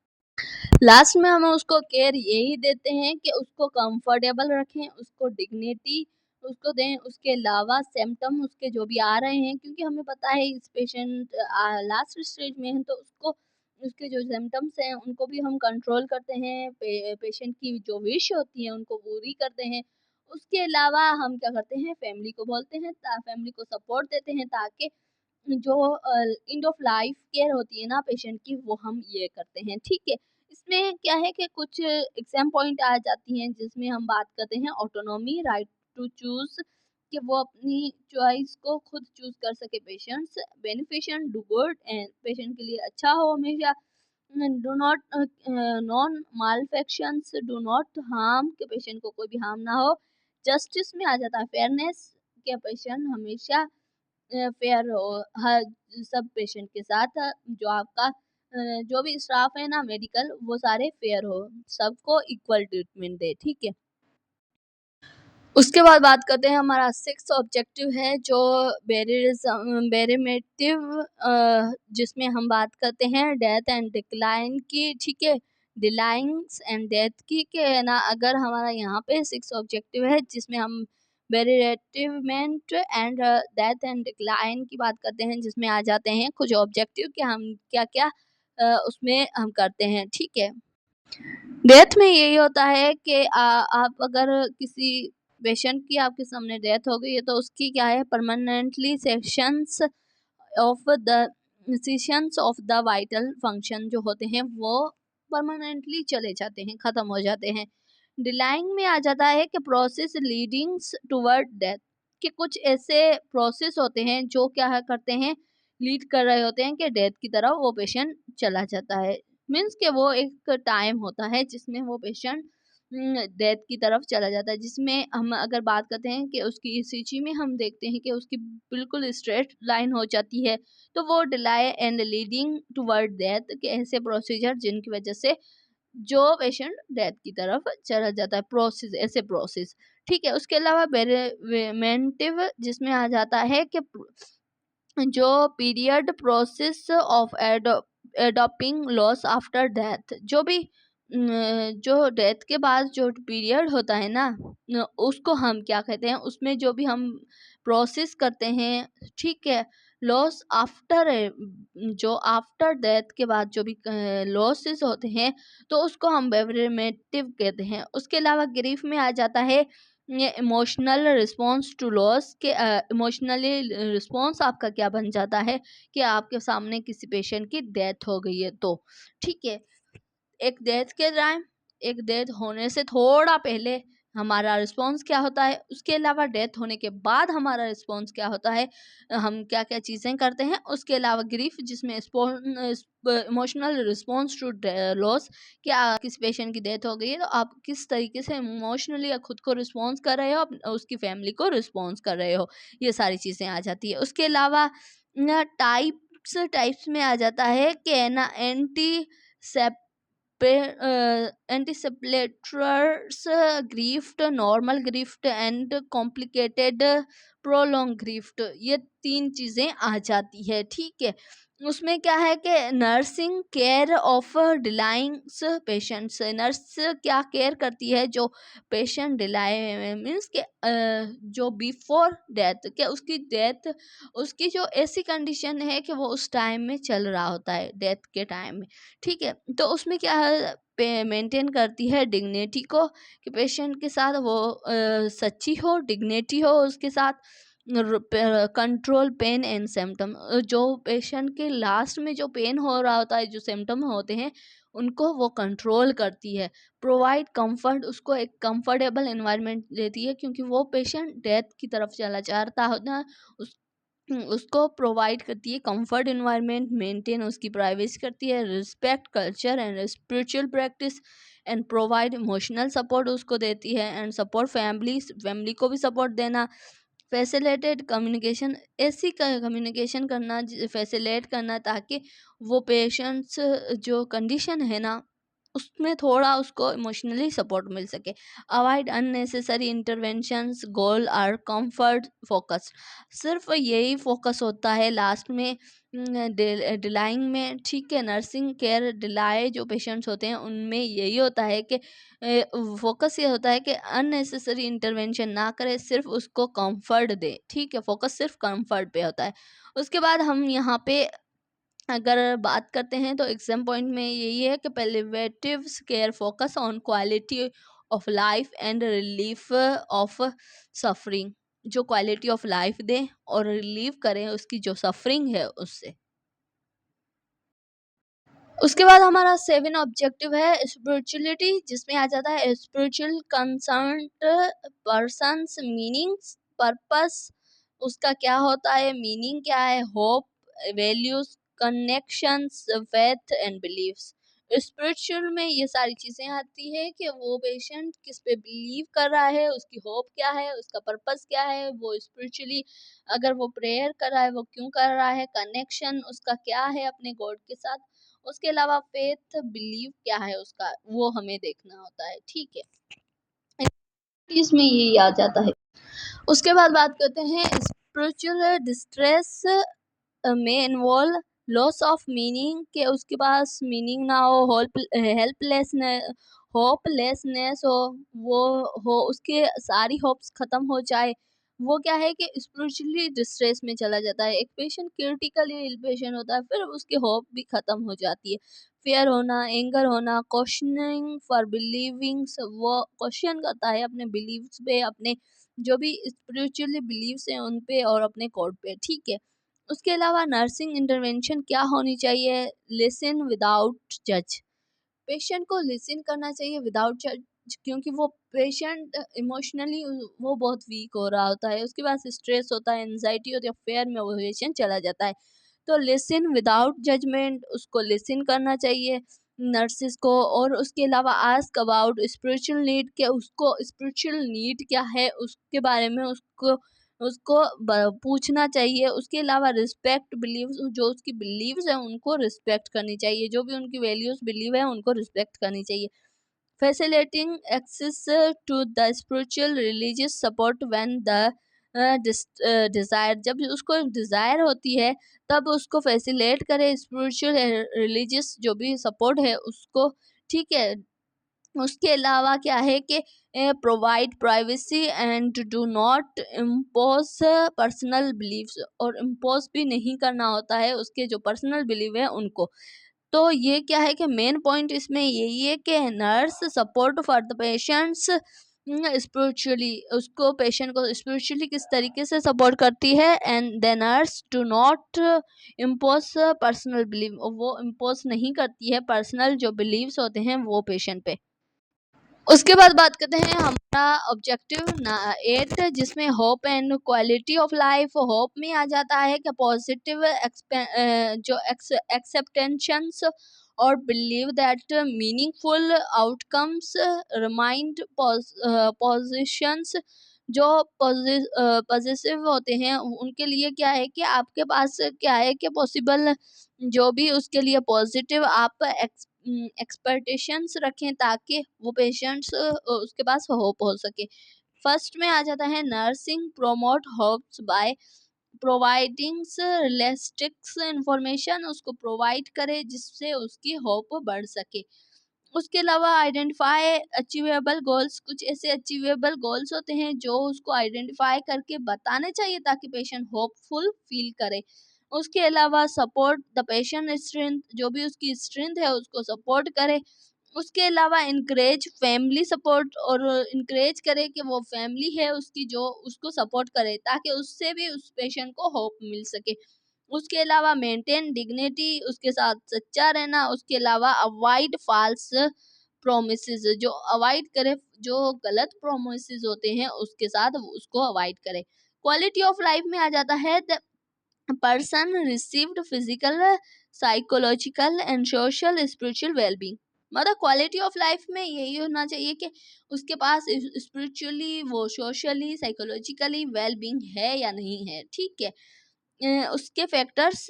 लास्ट में हम उसको केयर यही देते हैं कि उसको कंफर्टेबल रखें, उसको डिग्निटी उसको दें। उसके अलावा सिम्टम उसके जो भी आ रहे हैं, क्योंकि हमें पता है इस पेशेंट लास्ट स्टेज में है तो उसको उसके जो सिम्टम्स हैं उनको भी हम कंट्रोल करते हैं। पेशेंट की जो विश होती है उनको पूरी करते हैं। उसके अलावा हम क्या करते हैं, फैमिली को बोलते हैं, फैमिली को सपोर्ट देते हैं ताकि जो एंड ऑफ लाइफ केयर होती है ना पेशेंट की, वो हम ये करते हैं। ठीक है, इसमें क्या है कि कुछ एग्जाम पॉइंट आ जाती हैं जिसमें हम बात करते हैं ऑटोनॉमी, राइट टू चूज, कि वो अपनी चॉइस को खुद चूज कर सके patients. Beneficent do good and patient के लिए अच्छा हो हमेशा। Do not non maleficence, do not harm, के पेशेंट को कोई भी हार्म ना हो। जस्टिस में आ जाता है फेयरनेस, के पेशेंट हमेशा फेयर हो हर सब पेशेंट के साथ। जो आपका जो भी स्टाफ है ना मेडिकल, वो सारे फेयर हो, सबको इक्वल ट्रीटमेंट दे। ठीक है, उसके बाद बात करते हैं हमारा 6th ऑब्जेक्टिव है जो बेरिमेटिव, जिसमें हम बात करते हैं डेथ एंड डिक्लाइन की। ठीक है, डिलाइंस एंड डेथ की, के ना अगर हमारा यहाँ पे 6th ऑब्जेक्टिव है जिसमें हम बेरिमेंट एंड डेथ एंड डिक्लाइन की बात करते हैं, जिसमें आ जाते हैं कुछ ऑब्जेक्टिव कि हम क्या क्या उसमें हम करते हैं। ठीक है, डेथ में यही होता है कि आप अगर किसी पेशेंट की आपके सामने डेथ हो गई है तो उसकी क्या है, permanently sessions of the vital function जो होते हैं वो परमानेंटली चले जाते हैं, खत्म हो जाते हैं। डिलाइंग में आ जाता है कि प्रोसेस लीडिंग्स टुवर्ड डेथ, कि कुछ ऐसे प्रोसेस होते हैं जो क्या करते हैं, लीड कर रहे होते हैं कि डेथ की तरफ वो पेशेंट चला जाता है। मीन्स के वो एक टाइम होता है जिसमें वो पेशेंट डेथ की तरफ चला जाता है, जिसमें हम अगर बात करते हैं कि उसकी ईसीजी में हम देखते हैं कि उसकी बिल्कुल स्ट्रेट लाइन हो जाती है, तो वो Dilai and leading toward death के ऐसे प्रोसीजर जिनकी वजह से जो पेशेंट डेथ की तरफ चला जाता है, प्रोसेस, ऐसे प्रोसेस। ठीक है, उसके अलावा बेरिमेंटिव जिसमें आ जाता है कि जो period process of adopting loss after death, जो भी जो डेथ के बाद जो पीरियड होता है ना, उसको हम क्या कहते हैं, उसमें जो भी हम प्रोसेस करते हैं। ठीक है, लॉस आफ्टर, जो आफ्टर डेथ के बाद जो भी लॉसेस होते हैं तो उसको हम बेरिमेटिव कहते हैं। उसके अलावा ग्रीफ में आ जाता है ये इमोशनल रिस्पॉन्स टू लॉस, के इमोशनली रिस्पॉन्स आपका क्या बन जाता है कि आपके सामने किसी पेशेंट की डेथ हो गई है तो। ठीक है, एक डेथ के टाइम, एक डेथ होने से थोड़ा पहले हमारा रिस्पॉन्स क्या होता है, उसके अलावा डेथ होने के बाद हमारा रिस्पॉन्स क्या होता है, हम क्या क्या चीज़ें करते हैं। उसके अलावा ग्रीफ जिसमें इमोशनल रिस्पॉन्स टू लॉस, क्या किसी पेशेंट की डेथ हो गई है तो आप किस तरीके से इमोशनली खुद को रिस्पॉन्स कर रहे हो, उसकी फैमिली को रिस्पॉन्स कर रहे हो, ये सारी चीज़ें आ जाती है। उसके अलावा टाइप्स में आ जाता है कि ना anti anticipatory grief, normal grief and complicated prolonged grief, ये 3 चीज़ें आ जाती है। ठीक है, उसमें क्या है कि nursing care of dying patients, nurse क्या केयर करती है जो पेशेंट डिलाई मीन्स के जो बिफोर डेथ, क्या उसकी डेथ, उसकी जो ऐसी कंडीशन है कि वो उस टाइम में चल रहा होता है डेथ के टाइम में। ठीक है, तो उसमें क्या है, मेंटेन करती है डिग्निटी को, कि पेशेंट के साथ वो सच्ची हो, डिग्निटी हो उसके साथ। कंट्रोल पेन एंड सिम्टम, जो पेशेंट के लास्ट में जो पेन हो रहा होता है, जो सिम्टम होते हैं, उनको वो कंट्रोल करती है। प्रोवाइड कंफर्ट, उसको एक कंफर्टेबल एनवायरनमेंट देती है, क्योंकि वो पेशेंट डेथ की तरफ चला जाता होता है। उसको प्रोवाइड करती है कंफर्ट एनवायरनमेंट, मेंटेन उसकी प्राइवेसी करती है, respect culture and spiritual practice and provide emotional support उसको देती है, एंड सपोर्ट फैमिली को भी सपोर्ट देना। फैसिलिटेट कम्युनिकेशन, ऐसी कम्युनिकेशन करना, फैसिलिटेट करना, ताकि वो पेशेंट्स जो कंडीशन है ना, उसमें थोड़ा उसको इमोशनली सपोर्ट मिल सके। Avoid unnecessary interventions, goal are comfort focus, सिर्फ यही फोकस होता है लास्ट में डिलाइंग में, ठीक है। नर्सिंग केयर डिलाए जो पेशेंट्स होते हैं उनमें यही होता है कि फोकस ये होता है कि अननेसेसरी इंटरवेंशन ना करे, सिर्फ उसको कंफर्ट दे, ठीक है। फोकस सिर्फ कंफर्ट पे होता है। उसके बाद हम यहाँ पे अगर बात करते हैं तो एग्जाम पॉइंट में यही है कि palliative care focus on quality of life and relief of suffering, जो क्वालिटी ऑफ लाइफ दे और रिलीव करें उसकी जो सफरिंग है उससे। उसके बाद हमारा 7 ऑब्जेक्टिव है स्पिरिचुअलिटी, जिसमें आ जाता है spiritual concern persons meanings purpose, उसका क्या होता है, मीनिंग क्या है, hope, values, connections, faith and believes. Spiritual में ये सारी चीजें आती है कि वो पेशेंट किस पे बिलीव कर रहा है, उसकी होप क्या है, उसका पर्पस क्या है, वो स्पिरिचुअली अगर वो प्रेयर कर रहा है वो क्यों कर रहा है, कनेक्शन उसका क्या है अपने गॉड के साथ। उसके अलावा फेथ बिलीव क्या है उसका, वो हमें देखना होता है, ठीक है। इसमें यही आ जाता है। उसके बाद बात करते हैं स्पिरिचुअल डिस्ट्रेस में इन्वॉल्व लॉस ऑफ मीनिंग, के उसके पास मीनिंग ना हो, हेल्पलेसनेस, होपलेसनेस हो, वो हो, उसके सारी होप्स खत्म हो जाए, वो क्या है कि स्पिरिचुअली डिस्ट्रेस में चला जाता है। एक पेशेंट क्रिटिकली इल पेशेंट होता है, फिर उसकी होप भी खत्म हो जाती है। फेयर होना, एंगर होना, क्वेश्चनिंग फॉर बिलीविंग्स, वो क्वेश्चन करता है अपने बिलीव्स पे, अपने जो भी स्पिरिचुअली बिलीव्स हैं उन पे और अपने गॉड पे, ठीक है। उसके अलावा नर्सिंग इंटरवेंशन क्या होनी चाहिए, लिसन विदाउट जज, पेशेंट को लिसन करना चाहिए विदाउट जज, क्योंकि वो पेशेंट इमोशनली वो बहुत वीक हो रहा होता है, उसके पास स्ट्रेस होता है, एंजाइटी होती है, फेयर में वो पेशेंट चला जाता है। तो लिसन विदाउट जजमेंट, उसको लिसन करना चाहिए नर्सिस को। और उसके अलावा आस्क अबाउट स्पिरिचुअल नीड, के उसको स्पिरिचुअल नीड क्या है उसके बारे में उसको उसको पूछना चाहिए। उसके अलावा रिस्पेक्ट बिलीव्स, जो उसकी बिलीव्स है उनको रिस्पेक्ट करनी चाहिए, जो भी उनकी वैल्यूज बिलीव है उनको रिस्पेक्ट करनी चाहिए। Facilitating access to the spiritual religious support when the desire, जब उसको डिज़ायर होती है तब उसको फैसिलेट करे स्पिरिचुअल रिलीजियस जो भी सपोर्ट है उसको, ठीक है। उसके अलावा क्या है कि provide privacy and do not impose personal believes, और इम्पोज भी नहीं करना होता है उसके जो पर्सनल बिलीव है उनको। तो ये क्या है कि मेन पॉइंट इसमें यही है कि nurse support for the patients spiritually, उसको पेशेंट को स्पिरिचुअली किस तरीके से सपोर्ट करती है, and the nurse do not impose personal believe, वो इम्पोज नहीं करती है पर्सनल जो बिलीव्स होते हैं वो पेशेंट पे। उसके बाद बात करते हैं हमारा ऑब्जेक्टिव 8, जिसमें hope and quality of life. Hope में आ जाता है कि पॉजिटिव जो एक्सेप्टेंशंस और believe that meaningful outcomes, remind positions, जो पॉजिटिव होते हैं उनके लिए क्या है कि आपके पास क्या है कि पॉसिबल जो भी उसके लिए पॉजिटिव आप एक्सपेक्टेशंस रखें, ताकि वो पेशेंट्स उसके पास होप हो सके। फर्स्ट में आ जाता है nursing promote hopes by providing realistic information, उसको प्रोवाइड करे जिससे उसकी होप बढ़ सके। उसके अलावा आइडेंटिफाई अचीवेबल गोल्स, कुछ ऐसे अचीवेबल गोल्स होते हैं जो उसको आइडेंटिफाई करके बताने चाहिए ताकि पेशेंट होपफुल फील करे। उसके अलावा सपोर्ट द पेशेंट स्ट्रेंथ, जो भी उसकी स्ट्रेंथ है उसको सपोर्ट करे। उसके अलावा इनकरेज फैमिली सपोर्ट, और इनकरेज करे कि वो फैमिली है उसकी जो उसको सपोर्ट करे, ताकि उससे भी उस पेशेंट को होप मिल सके। उसके अलावा मेंटेन डिग्निटी, उसके साथ सच्चा रहना। उसके अलावा अवॉइड फॉल्स प्रोमिसेस, जो अवॉइड करे, जो गलत प्रोमिसेस होते हैं उसके साथ उसको अवॉइड करे। क्वालिटी ऑफ लाइफ में आ जाता है the person received physical, psychological and social spiritual wellbeing. मतलब क्वालिटी ऑफ लाइफ में यही होना चाहिए कि उसके पास स्पिरिचुअली, वो सोशली, साइकोलॉजिकली वेलबींग है या नहीं है। ठीक है। उसके factors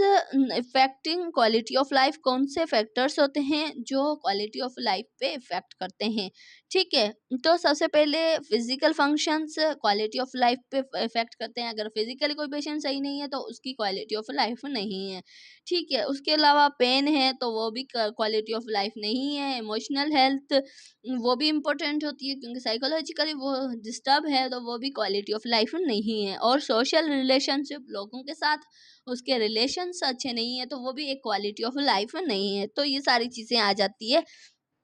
affecting quality of life, कौन से फैक्टर्स होते हैं जो क्वालिटी ऑफ लाइफ पे इफेक्ट करते हैं। ठीक है। तो सबसे पहले physical functions quality of life पे इफेक्ट करते हैं। अगर फिजिकली कोई पेशेंट सही नहीं है तो उसकी क्वालिटी ऑफ लाइफ नहीं है। ठीक है। उसके अलावा पेन है तो वो भी क्वालिटी ऑफ लाइफ नहीं है। इमोशनल हेल्थ वो भी इम्पोर्टेंट होती है, क्योंकि साइकोलॉजिकली वो डिस्टर्ब है तो वो भी क्वालिटी ऑफ लाइफ नहीं है। और सोशल रिलेशनशिप, लोगों के साथ उसके रिलेशंस अच्छे नहीं है तो वो भी एक क्वालिटी ऑफ लाइफ नहीं है। तो ये सारी चीज़ें आ जाती है,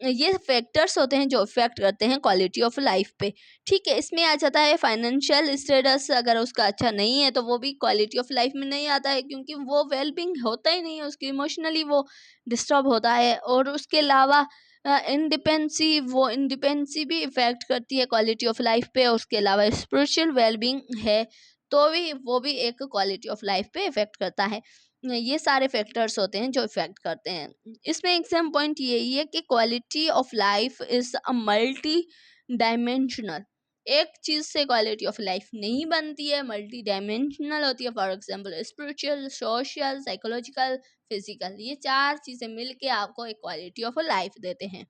ये फैक्टर्स होते हैं जो इफेक्ट करते हैं क्वालिटी ऑफ लाइफ पे। ठीक है। इसमें आ जाता है फाइनेंशियल स्टेटस, अगर उसका अच्छा नहीं है तो वो भी क्वालिटी ऑफ लाइफ में नहीं आता है, क्योंकि वो वेलबींग होता ही नहीं है उसकी, इमोशनली वो डिस्टर्ब होता है। और उसके अलावा इंडिपेंडेंसी, वो इंडिपेंडेंसी भी इफेक्ट करती है क्वालिटी ऑफ लाइफ पे। और उसके अलावा स्पिरिचुअल वेलबींग है तो भी वो भी एक क्वालिटी ऑफ लाइफ पे इफेक्ट करता है। ये सारे फैक्टर्स होते हैं जो इफेक्ट करते हैं। इसमें एग्जाम पॉइंट यही है कि quality of life is a multi dimensional. एक चीज से क्वालिटी ऑफ लाइफ नहीं बनती है, मल्टी डायमेंशनल होती है। For example spiritual, social, psychological, physical, ये चार चीजें मिलके आपको एक क्वालिटी ऑफ लाइफ देते हैं।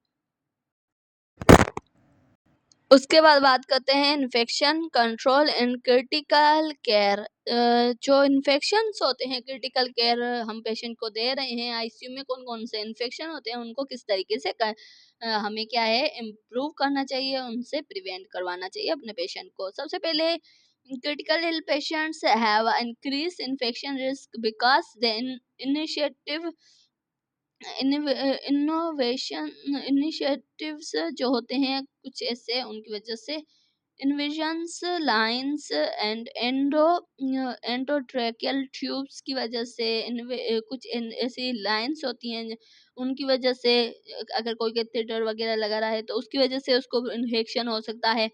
उसके बाद बात करते हैं infection control and critical care. जो इन्फेक्शंस होते हैं, क्रिटिकल केयर हम पेशेंट को दे रहे हैं, आईसीयू में कौन कौन से इन्फेक्शन होते हैं उनको किस तरीके से हमें क्या है इम्प्रूव करना चाहिए, उनसे प्रिवेंट करवाना चाहिए अपने पेशेंट को। सबसे पहले critical ill patients have increase infection risk because the initiative innovation initiatives जो होते हैं कुछ ऐसे, उनकी वजह से invasions lines and endotracheal tubes की वजह से कुछ ऐसी लाइंस होती हैं उनकी वजह से, अगर कोई कैथेटर वगैरह लगा रहा है तो उसकी वजह से उसको इन्फेक्शन हो सकता है।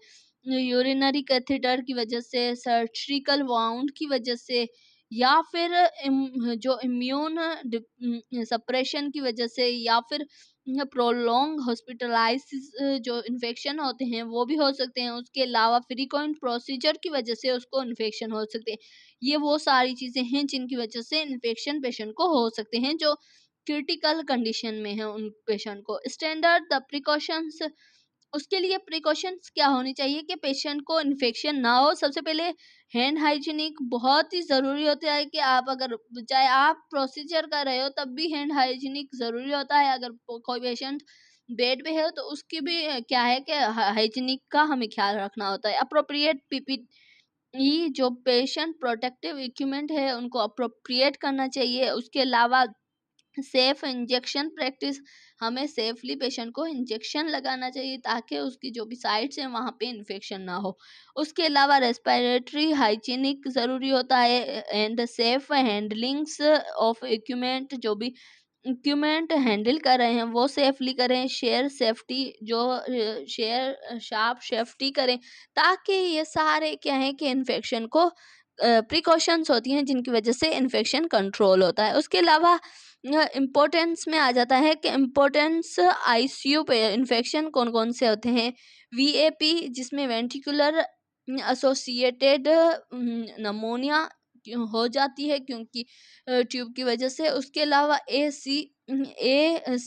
यूरिनरी कैथेटर की वजह से, सर्जिकल वाउंड की वजह से, या फिर जो इम्यून सप्रेशन की वजह से, या फिर प्रोलॉन्ग हॉस्पिटलाइसिस जो इन्फेक्शन होते हैं वो भी हो सकते हैं। उसके अलावा फ्रीक्वेंट प्रोसीजर की वजह से उसको इन्फेक्शन हो सकते हैं। ये वो सारी चीज़ें हैं जिनकी वजह से इन्फेक्शन पेशेंट को हो सकते हैं, जो क्रिटिकल कंडीशन में है उन पेशेंट को। स्टैंडर्ड द प्रिकॉशंस, उसके लिए प्रिकॉशंस क्या होनी चाहिए कि पेशेंट को इन्फेक्शन ना हो। सबसे पहले हैंड हाइजीनिक बहुत ही ज़रूरी होता है, कि आप अगर चाहे आप प्रोसीजर कर रहे हो तब भी हैंड हाइजीनिक ज़रूरी होता है। अगर कोई पेशेंट बेड पे है तो उसकी भी क्या है कि हाइजीनिक का हमें ख्याल रखना होता है। अप्रोप्रिएट पीपीई जो पेशेंट प्रोटेक्टिव इक्विपमेंट है उनको अप्रोप्रिएट करना चाहिए। उसके अलावा सेफ इंजेक्शन प्रैक्टिस, हमें सेफली पेशेंट को इंजेक्शन लगाना चाहिए ताकि उसकी जो भी साइट्स हैं वहाँ पे इन्फेक्शन ना हो। उसके अलावा रेस्पिरेटरी हाइजीनिक ज़रूरी होता है and safe handlings of equipment, जो भी इक्विपमेंट हैंडल कर रहे हैं वो सेफली करें। शेयर सेफ्टी, जो शेयर शार्प सेफ्टी करें, ताकि ये सारे क्या है कि इन्फेक्शन को प्रिकॉशंस होती हैं जिनकी वजह से इन्फेक्शन कंट्रोल होता है। उसके अलावा इम्पोर्टेंस में आ जाता है कि इम्पोर्टेंस आईसीयू पे इन्फेक्शन कौन कौन से होते हैं। वीएपी जिसमें वेंट्रिकुलर एसोसिएटेड नमोनिया हो जाती है क्योंकि ट्यूब की वजह से। उसके अलावा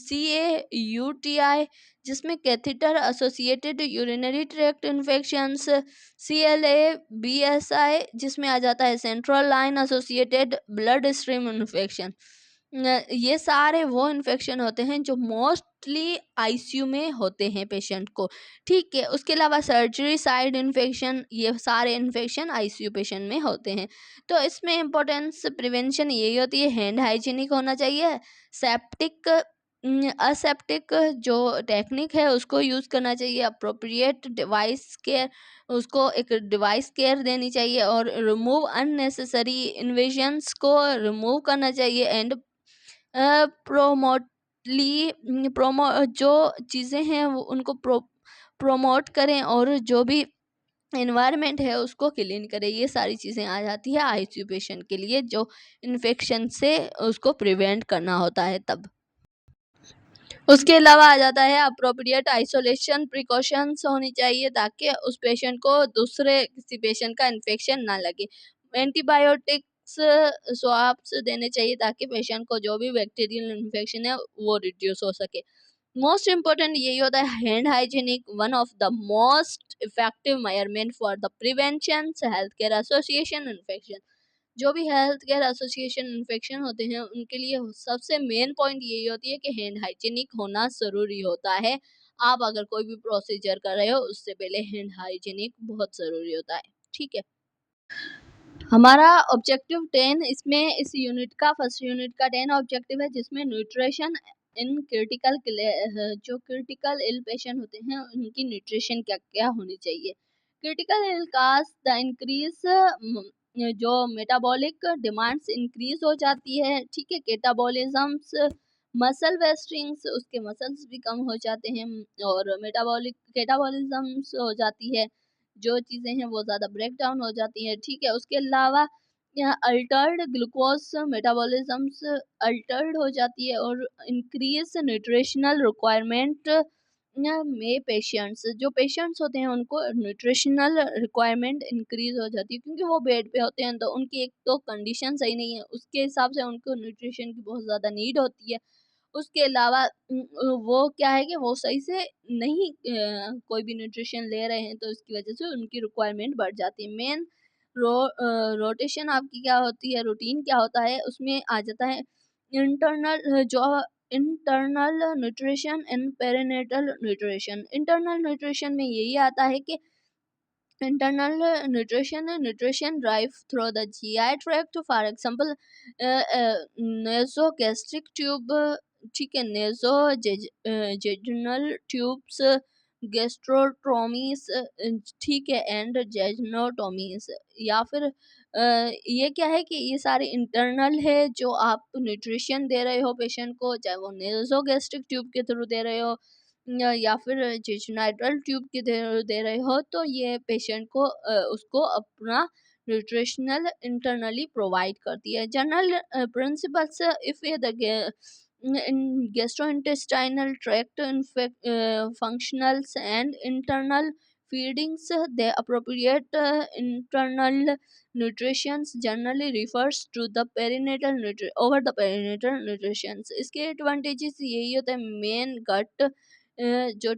CAUTI जिसमें catheter associated urinary tract infections. CLABSI जिसमें आ जाता है central line associated blood stream infection. ये सारे वो इन्फेक्शन होते हैं जो मोस्टली आईसीयू में होते हैं पेशेंट को। ठीक है। उसके अलावा सर्जरी साइड इन्फेक्शन, ये सारे इन्फेक्शन आईसीयू पेशेंट में होते हैं। तो इसमें इम्पोर्टेंस प्रिवेंशन यही होती है, हैंड हाइजीनिक होना चाहिए, सेप्टिक असेप्टिक जो टेक्निक है उसको यूज़ करना चाहिए, अप्रोप्रिएट डिवाइस केयर, उसको एक डिवाइस केयर देनी चाहिए, और रिमूव अननेसेसरी इन्वेजन्स को रिमूव करना चाहिए, एंड प्रोमो जो चीज़ें हैं वो उनको प्रोमोट करें, और जो भी एनवायरनमेंट है उसको क्लीन करें। ये सारी चीज़ें आ जाती है आईसीयू पेशेंट के लिए, जो इन्फेक्शन से उसको प्रिवेंट करना होता है तब। उसके अलावा आ जाता है अप्रोप्रिएट आइसोलेशन प्रिकॉशंस होनी चाहिए, ताकि उस पेशेंट को दूसरे किसी पेशेंट का इन्फेक्शन ना लगे। एंटीबायोटिक्स स्वाब्स देने चाहिए, ताकि पेशेंट को जो भी बैक्टीरियल इन्फेक्शन है वो रिड्यूस हो सके। मोस्ट इम्पोर्टेंट यही होता है hand hygienic, one of the most effective measurement for the prevention health care association infection. जो भी हेल्थ केयर एसोसिएशन इन्फेक्शन होते हैं उनके लिए सबसे मेन पॉइंट यही होती है कि हैंड हाइजीनिक होना ज़रूरी होता है। आप अगर कोई भी प्रोसीजर कर रहे हो उससे पहले हैंड हाइजीनिक बहुत ज़रूरी होता है, ठीक है। हमारा ऑब्जेक्टिव 10 इसमें इस यूनिट का फर्स्ट यूनिट का 10 ऑब्जेक्टिव है, जिसमें न्यूट्रिशन इन क्रिटिकल जो क्रिटिकल इल पेशेंट होते हैं उनकी न्यूट्रिशन क्या क्या होनी चाहिए। Critical ill cause the increase जो मेटाबॉलिक डिमांड्स इंक्रीज हो जाती है, ठीक है। कैटाबॉलिज्म्स मसल वेस्टिंग्स, उसके मसल्स भी कम हो जाते हैं, और कैटाबॉलिज्म्स हो जाती है, जो चीज़ें हैं वो ज़्यादा ब्रेक डाउन हो जाती हैं, ठीक है। उसके अलावा यहाँ अल्टर्ड ग्लूकोज मेटाबॉलिज्म्स अल्टर्ड हो जाती है, और इंक्रीज न्यूट्रिशनल रिक्वायरमेंट में जो पेशेंट्स होते हैं उनको न्यूट्रिशनल रिक्वायरमेंट इंक्रीज हो जाती है, क्योंकि वो बेड पे होते हैं तो उनकी एक तो कंडीशन सही नहीं है, उसके हिसाब से उनको न्यूट्रिशन की बहुत ज़्यादा नीड होती है। उसके अलावा वो क्या है कि वो सही से नहीं कोई भी न्यूट्रिशन ले रहे हैं, तो इसकी वजह से उनकी रिक्वायरमेंट बढ़ जाती है। मेन रोटेशन आपकी क्या होती है, रूटीन क्या होता है, उसमें आ जाता है internal nutrition and perinatal nutrition. Internal nutrition में यही आता है कि internal nutrition drive through the GI tract, for example nasogastric tube, ठीक है, jejunal tubes, गैस्ट्रोटोमीज, ठीक है, एंड जेजनोटोमीज। या फिर ये क्या है कि ये सारे इंटरनल है जो आप न्यूट्रिशन दे रहे हो पेशेंट को, चाहे वो नेसोगैस्ट्रिक ट्यूब के थ्रू दे रहे हो या फिर जेजुनाइटल ट्यूब के दे रहे हो, तो ये पेशेंट को उसको अपना न्यूट्रिशनल इंटरनली प्रोवाइड करती है। General principles if the gastrointestinal tract functionals and internal feedings, the appropriate internal nutrition generally refers to the perinatal over the perinatal nutrition। इसके एडवांटेजेस यही होता है, मेन गट जो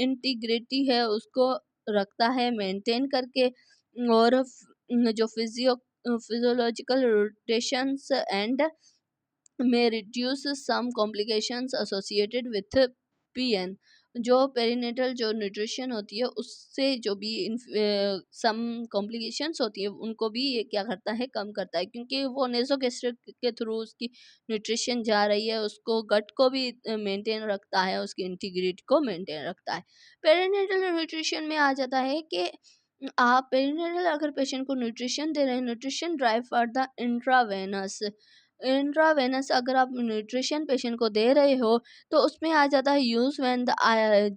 इंटीग्रिटी है उसको रखता है मेंटेन करके, और जो physiological rotations and may reduce some complications associated with PN। जो पेरिनेटल जो न्यूट्रिशन होती है उससे जो भी सम कॉम्प्लिकेशंस होती है उनको भी ये क्या करता है, कम करता है, क्योंकि वो नेसोगैस्ट्रिक के थ्रू उसकी न्यूट्रिशन जा रही है, उसको गट को भी मेंटेन रखता है, उसकी इंटीग्रिटी को मेंटेन रखता है। पेरिनेटल न्यूट्रिशन में आ जाता है कि आप पेरिनेटल अगर पेशेंट को न्यूट्रिशन दे रहे हैं, nutrition drive for the intravenous अगर आप न्यूट्रिशन पेशेंट को दे रहे हो, तो उसमें आ जाता है use when the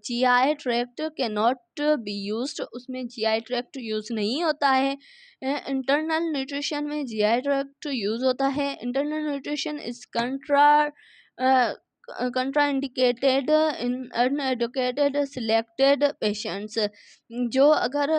GI tract can not be used. उसमें जीआई ट्रैक्ट यूज़ नहीं होता है। इंटरनल न्यूट्रिशन में जीआई ट्रैक्ट यूज़ होता है। Internal nutrition is contraindicated in uneducated selected patients. जो अगर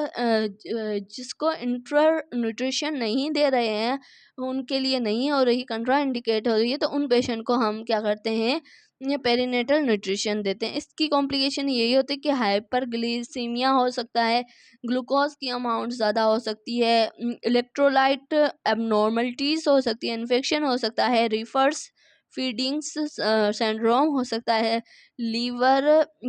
जिसको इंटर न्यूट्रिशन नहीं दे रहे हैं, उनके लिए नहीं हो रही, कंट्राइंडिकेट हो रही है, तो उन पेशेंट को हम क्या करते हैं, ये पेरिनेटल न्यूट्रिशन देते हैं। इसकी कॉम्प्लिकेशन यही होती है कि हाइपरग्लिसीमिया हो सकता है, ग्लूकोज की अमाउंट ज़्यादा हो सकती है, इलेक्ट्रोलाइट एबनॉर्मलिटीज़ हो सकती है, इन्फेक्शन हो सकता है, रिवर्स फीडिंग्स सिंड्रोम हो सकता है, लीवर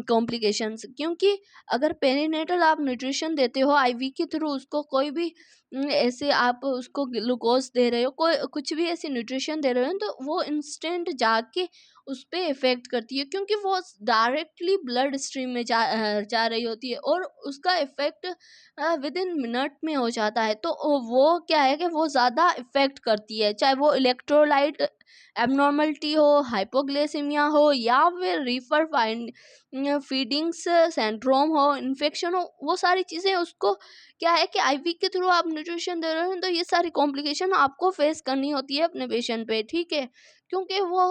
कॉम्प्लिकेशंस। क्योंकि अगर पेरिनेटल आप न्यूट्रिशन देते हो आईवी के थ्रू, उसको कोई भी ऐसे आप उसको ग्लूकोज़ दे रहे हो, कोई कुछ भी ऐसी न्यूट्रिशन दे रहे हो, तो वो इंस्टेंट जाके उस पे इफ़ेक्ट करती है, क्योंकि वो डायरेक्टली ब्लड स्ट्रीम में जा रही होती है और उसका इफ़ेक्ट विदिन मिनट में हो जाता है। तो वो क्या है कि वो ज़्यादा इफ़ेक्ट करती है, चाहे वो इलेक्ट्रोलाइट एब्नॉर्मलिटी हो, हाइपोग्लाइसेमिया हो, या फिर रीफर फीडिंग्स सिंड्रोम हो, इन्फेक्शन हो, वो सारी चीज़ें उसको क्या है कि आईवी के थ्रू आप न्यूट्रिशन दे रहे हो, तो ये सारी कॉम्प्लिकेशन आपको फेस करनी होती है अपने पेशेंट पे, ठीक है? क्योंकि वो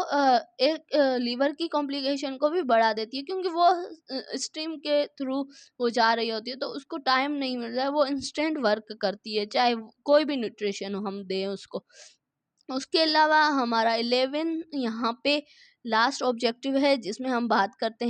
एक लीवर की कॉम्प्लिकेशन को भी बढ़ा देती है, क्योंकि वो स्टीम के थ्रू वो जा रही होती है, तो उसको टाइम नहीं मिल रहा है, वो इंस्टेंट वर्क करती है, चाहे कोई भी न्यूट्रिशन हो हम दें उसको। उसके अलावा हमारा 11 यहाँ पे लास्ट ऑब्जेक्टिव है, जिसमें हम बात करते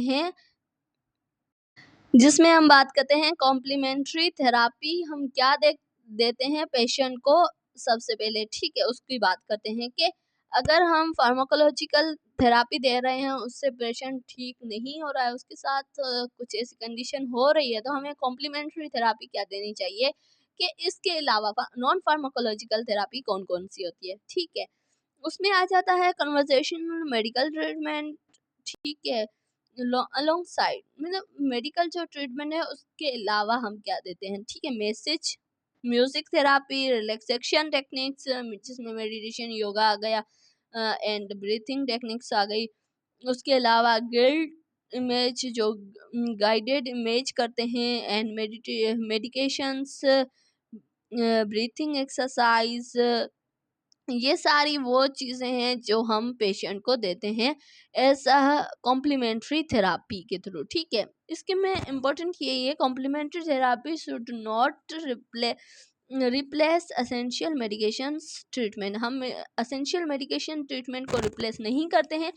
हैं कॉम्प्लीमेंट्री थेरापी हम क्या देते हैं पेशेंट को। सबसे पहले ठीक है, उसकी बात करते हैं कि अगर हम फार्माकोलॉजिकल थेरापी दे रहे हैं, उससे पेशेंट ठीक नहीं हो रहा है, उसके साथ कुछ ऐसी कंडीशन हो रही है, तो हमें कॉम्प्लीमेंट्री थेरापी क्या देनी चाहिए, कि इसके अलावा नॉन फार्माकोलॉजिकल थेरापी कौन कौन सी होती है, ठीक है। उसमें आ जाता है कन्वर्सेशनल मेडिकल ट्रीटमेंट, ठीक है। अलोंग साइड मतलब मेडिकल जो ट्रीटमेंट है, उसके अलावा हम क्या देते हैं, ठीक है। Message, music therapy, relaxation techniques, जिसमें मेडिटेशन, योगा आ गया, एंड ब्रीथिंग टेक्निक्स आ गई। उसके अलावा गिल्ड इमेज, जो गाइडेड इमेज करते हैं, एंड मेडिकेशंस, ब्रीथिंग एक्सरसाइज, ये सारी वो चीज़ें हैं जो हम पेशेंट को देते हैं ऐसा कॉम्प्लीमेंट्री थेरापी के थ्रू, ठीक है। इसके में इम्पोर्टेंट यही है, complementary therapy should not replace essential medications treatment. हम एसेंशियल मेडिकेशन ट्रीटमेंट को रिप्लेस नहीं करते हैं,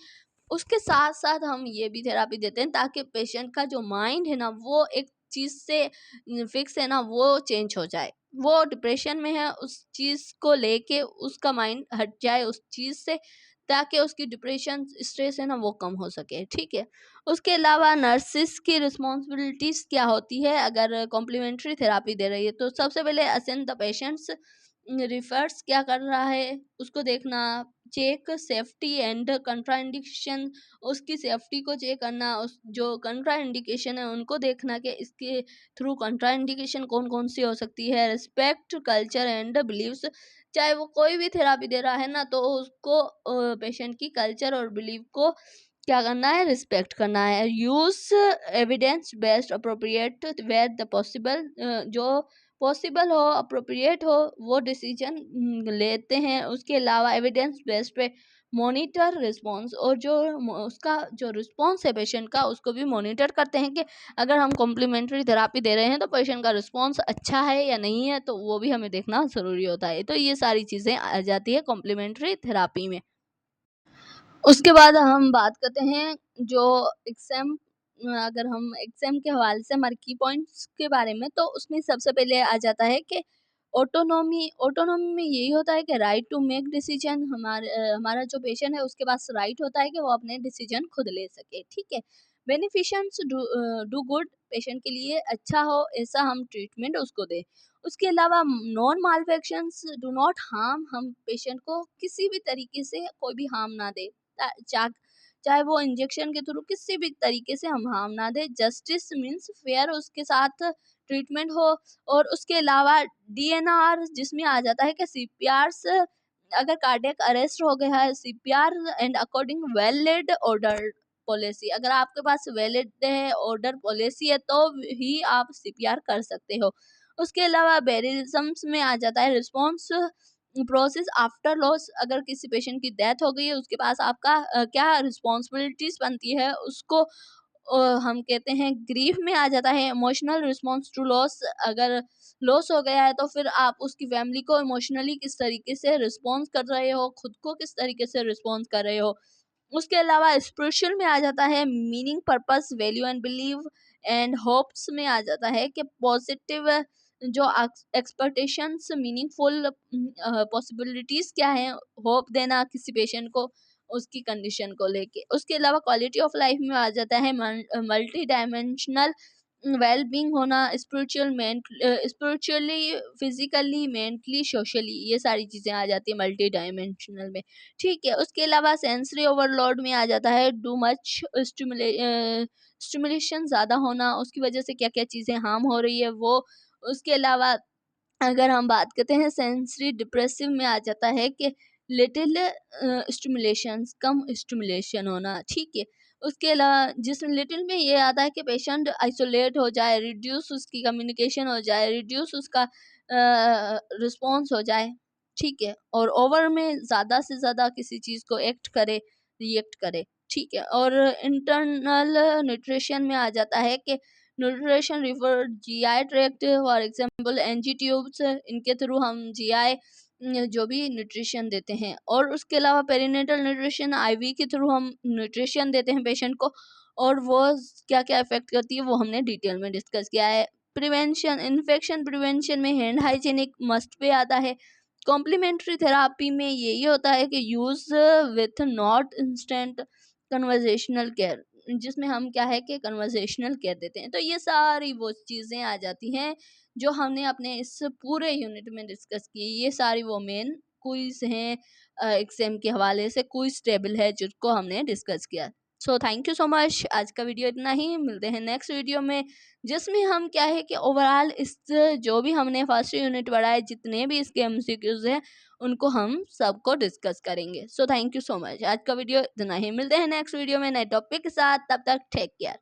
उसके साथ साथ हम ये भी थेरापी देते हैं ताकि पेशेंट का जो माइंड है ना, वो एक चीज़ से फिक्स है ना, वो चेंज हो जाए। वो डिप्रेशन में है, उस चीज़ को लेके उसका माइंड हट जाए उस चीज़ से, ताकि उसकी डिप्रेशन स्ट्रेस है ना वो कम हो सके, ठीक है। उसके अलावा नर्सिस की रिस्पॉन्सिबिलिटीज़ क्या होती है अगर कॉम्प्लीमेंट्री थेरापी दे रही है, तो सबसे पहले असेस द पेशेंट्स रिफर्स क्या कर रहा है उसको देखना, चेक सेफ्टी एंड कंट्राइंडिकेशन, उसकी सेफ्टी को चेक करना, उस जो कंट्राइंडिकेशन है उनको देखना कि इसके थ्रू कंट्राइंडिकेशन कौन कौन सी हो सकती है। रिस्पेक्ट कल्चर एंड बिलीव्स, चाहे वो कोई भी थेरापी दे रहा है ना, तो उसको पेशेंट की कल्चर और बिलीव को क्या करना है, रिस्पेक्ट करना है। Use evidence based appropriate where the possible, जो पॉसिबल हो, अप्रोप्रिएट हो, वो डिसीजन लेते हैं। उसके अलावा एविडेंस बेस्ड पे मॉनिटर रिस्पॉन्स, और जो उसका जो रिस्पॉन्स है पेशेंट का, उसको भी मॉनिटर करते हैं कि अगर हम कॉम्प्लीमेंट्री थेरापी दे रहे हैं तो पेशेंट का रिस्पॉन्स अच्छा है या नहीं है, तो वो भी हमें देखना ज़रूरी होता है। तो ये सारी चीज़ें आ जाती है कॉम्प्लीमेंट्री थेरापी में। उसके बाद हम बात करते हैं जो एग्ज़ाम, अगर हम एग्ज़ाम के हवाले से हमारे की पॉइंट्स के बारे में, तो उसमें सबसे पहले आ जाता है कि ऑटोनॉमी में यही होता है कि राइट टू मेक डिसीजन, हमारा जो पेशेंट है उसके पास राइट होता है कि वो अपने डिसीजन खुद ले सके, ठीक है। बेनिफिशियंस डू गुड, पेशेंट के लिए अच्छा हो ऐसा हम ट्रीटमेंट उसको दें। उसके अलावा non maleficence do not harm, हम पेशेंट को किसी भी तरीके से कोई भी हार्म ना दे, चा चाहे वो इंजेक्शन के थ्रू किसी भी तरीके से हम हार्म ना दें। जस्टिस मीन्स फेयर उसके साथ ट्रीटमेंट हो। और उसके अलावा डीएनआर, जिसमें आ जाता है कि सीपीआरस, अगर कार्डियक अरेस्ट हो गया है, CPR and according valid order policy, अगर आपके पास वैलिड है ऑर्डर पॉलिसी है तो ही आप सीपीआर कर सकते हो। उसके अलावा बेरिज्म्स में आ जाता है रिस्पॉन्स प्रोसेस आफ्टर लॉस, अगर किसी पेशेंट की डेथ हो गई है, उसके पास आपका क्या रिस्पॉन्सिबिलिटीज बनती है उसको हम कहते हैं। ग्रीफ में आ जाता है इमोशनल रिस्पॉन्स टू लॉस, अगर लॉस हो गया है तो फिर आप उसकी फैमिली को इमोशनली किस तरीके से रिस्पॉन्स कर रहे हो, खुद को किस तरीके से रिस्पॉन्स कर रहे हो। उसके अलावा स्पिरिचुअल में आ जाता है meaning, purpose, value and believe. And hopes में आ जाता है कि पॉजिटिव जो एक्सपेक्टेशंस, मीनिंगफुल पॉसिबिलिटीज क्या है, होप देना किसी पेशेंट को उसकी कंडीशन को लेके। उसके अलावा क्वालिटी ऑफ लाइफ में आ जाता है मल्टी डायमेंशनल वेल बींग होना, स्पिरिचुअली, फिजिकली, मेंटली, सोशली, ये सारी चीज़ें आ जाती है मल्टी डायमेंशनल में। ठीक है, उसके अलावा सेंसरी ओवरलोड में आ जाता है टू मच स्टिमुलेशन ज़्यादा होना, उसकी वजह से क्या क्या चीज़ें हार्म हो रही है वो। उसके अलावा अगर हम बात करते हैं सेंसरी डिप्रेसिव में आ जाता है कि लिटिल स्टिमुलेशंस, कम स्टिमुलेशन होना। ठीक है, उसके अलावा जिसमें लिटिल में ये आता है कि पेशेंट आइसोलेट हो जाए, रिड्यूस उसकी कम्युनिकेशन हो जाए, रिड्यूस उसका रिस्पॉन्स हो जाए। ठीक है, और ओवर में ज़्यादा से ज़्यादा किसी चीज़ को एक्ट करे, रिएक्ट करे। ठीक है, और इंटरनल न्यूट्रिशन में आ जाता है कि nutrition refer GI tract, for example NG tubes, इनके थ्रू हम जीआई जो भी न्यूट्रिशन देते हैं। और उसके अलावा पेरिनेटल न्यूट्रिशन, आईवी के थ्रू हम न्यूट्रिशन देते हैं पेशेंट को, और वो क्या क्या इफेक्ट करती है वो हमने डिटेल में डिस्कस किया है। प्रिवेंशन, इन्फेक्शन प्रिवेंशन में हैंड हाइजीनिक मस्ट पे आता है। कॉम्प्लीमेंट्री थेरापी में यही होता है कि use with not instant conversational care, जिसमें हम क्या है कि कन्वर्सेशनल केयर देते हैं। तो ये सारी वो चीज़ें आ जाती हैं जो हमने अपने इस पूरे यूनिट में डिस्कस की। ये सारी वो मेन क्विज हैं, एग्जाम के हवाले से क्विज टेबल है जिसको हमने डिस्कस किया। So thank you so much. आज का वीडियो इतना ही, मिलते हैं नेक्स्ट वीडियो में जिसमें हम क्या है कि ओवरऑल इस जो भी हमने फर्स्ट यूनिट पढ़ा है, जितने भी इसके एमसीक्यूज हैं उनको हम सबको डिस्कस करेंगे। So thank you so much. आज का वीडियो इतना ही, मिलते हैं नेक्स्ट वीडियो में नए टॉपिक के साथ। तब तक टेक केयर।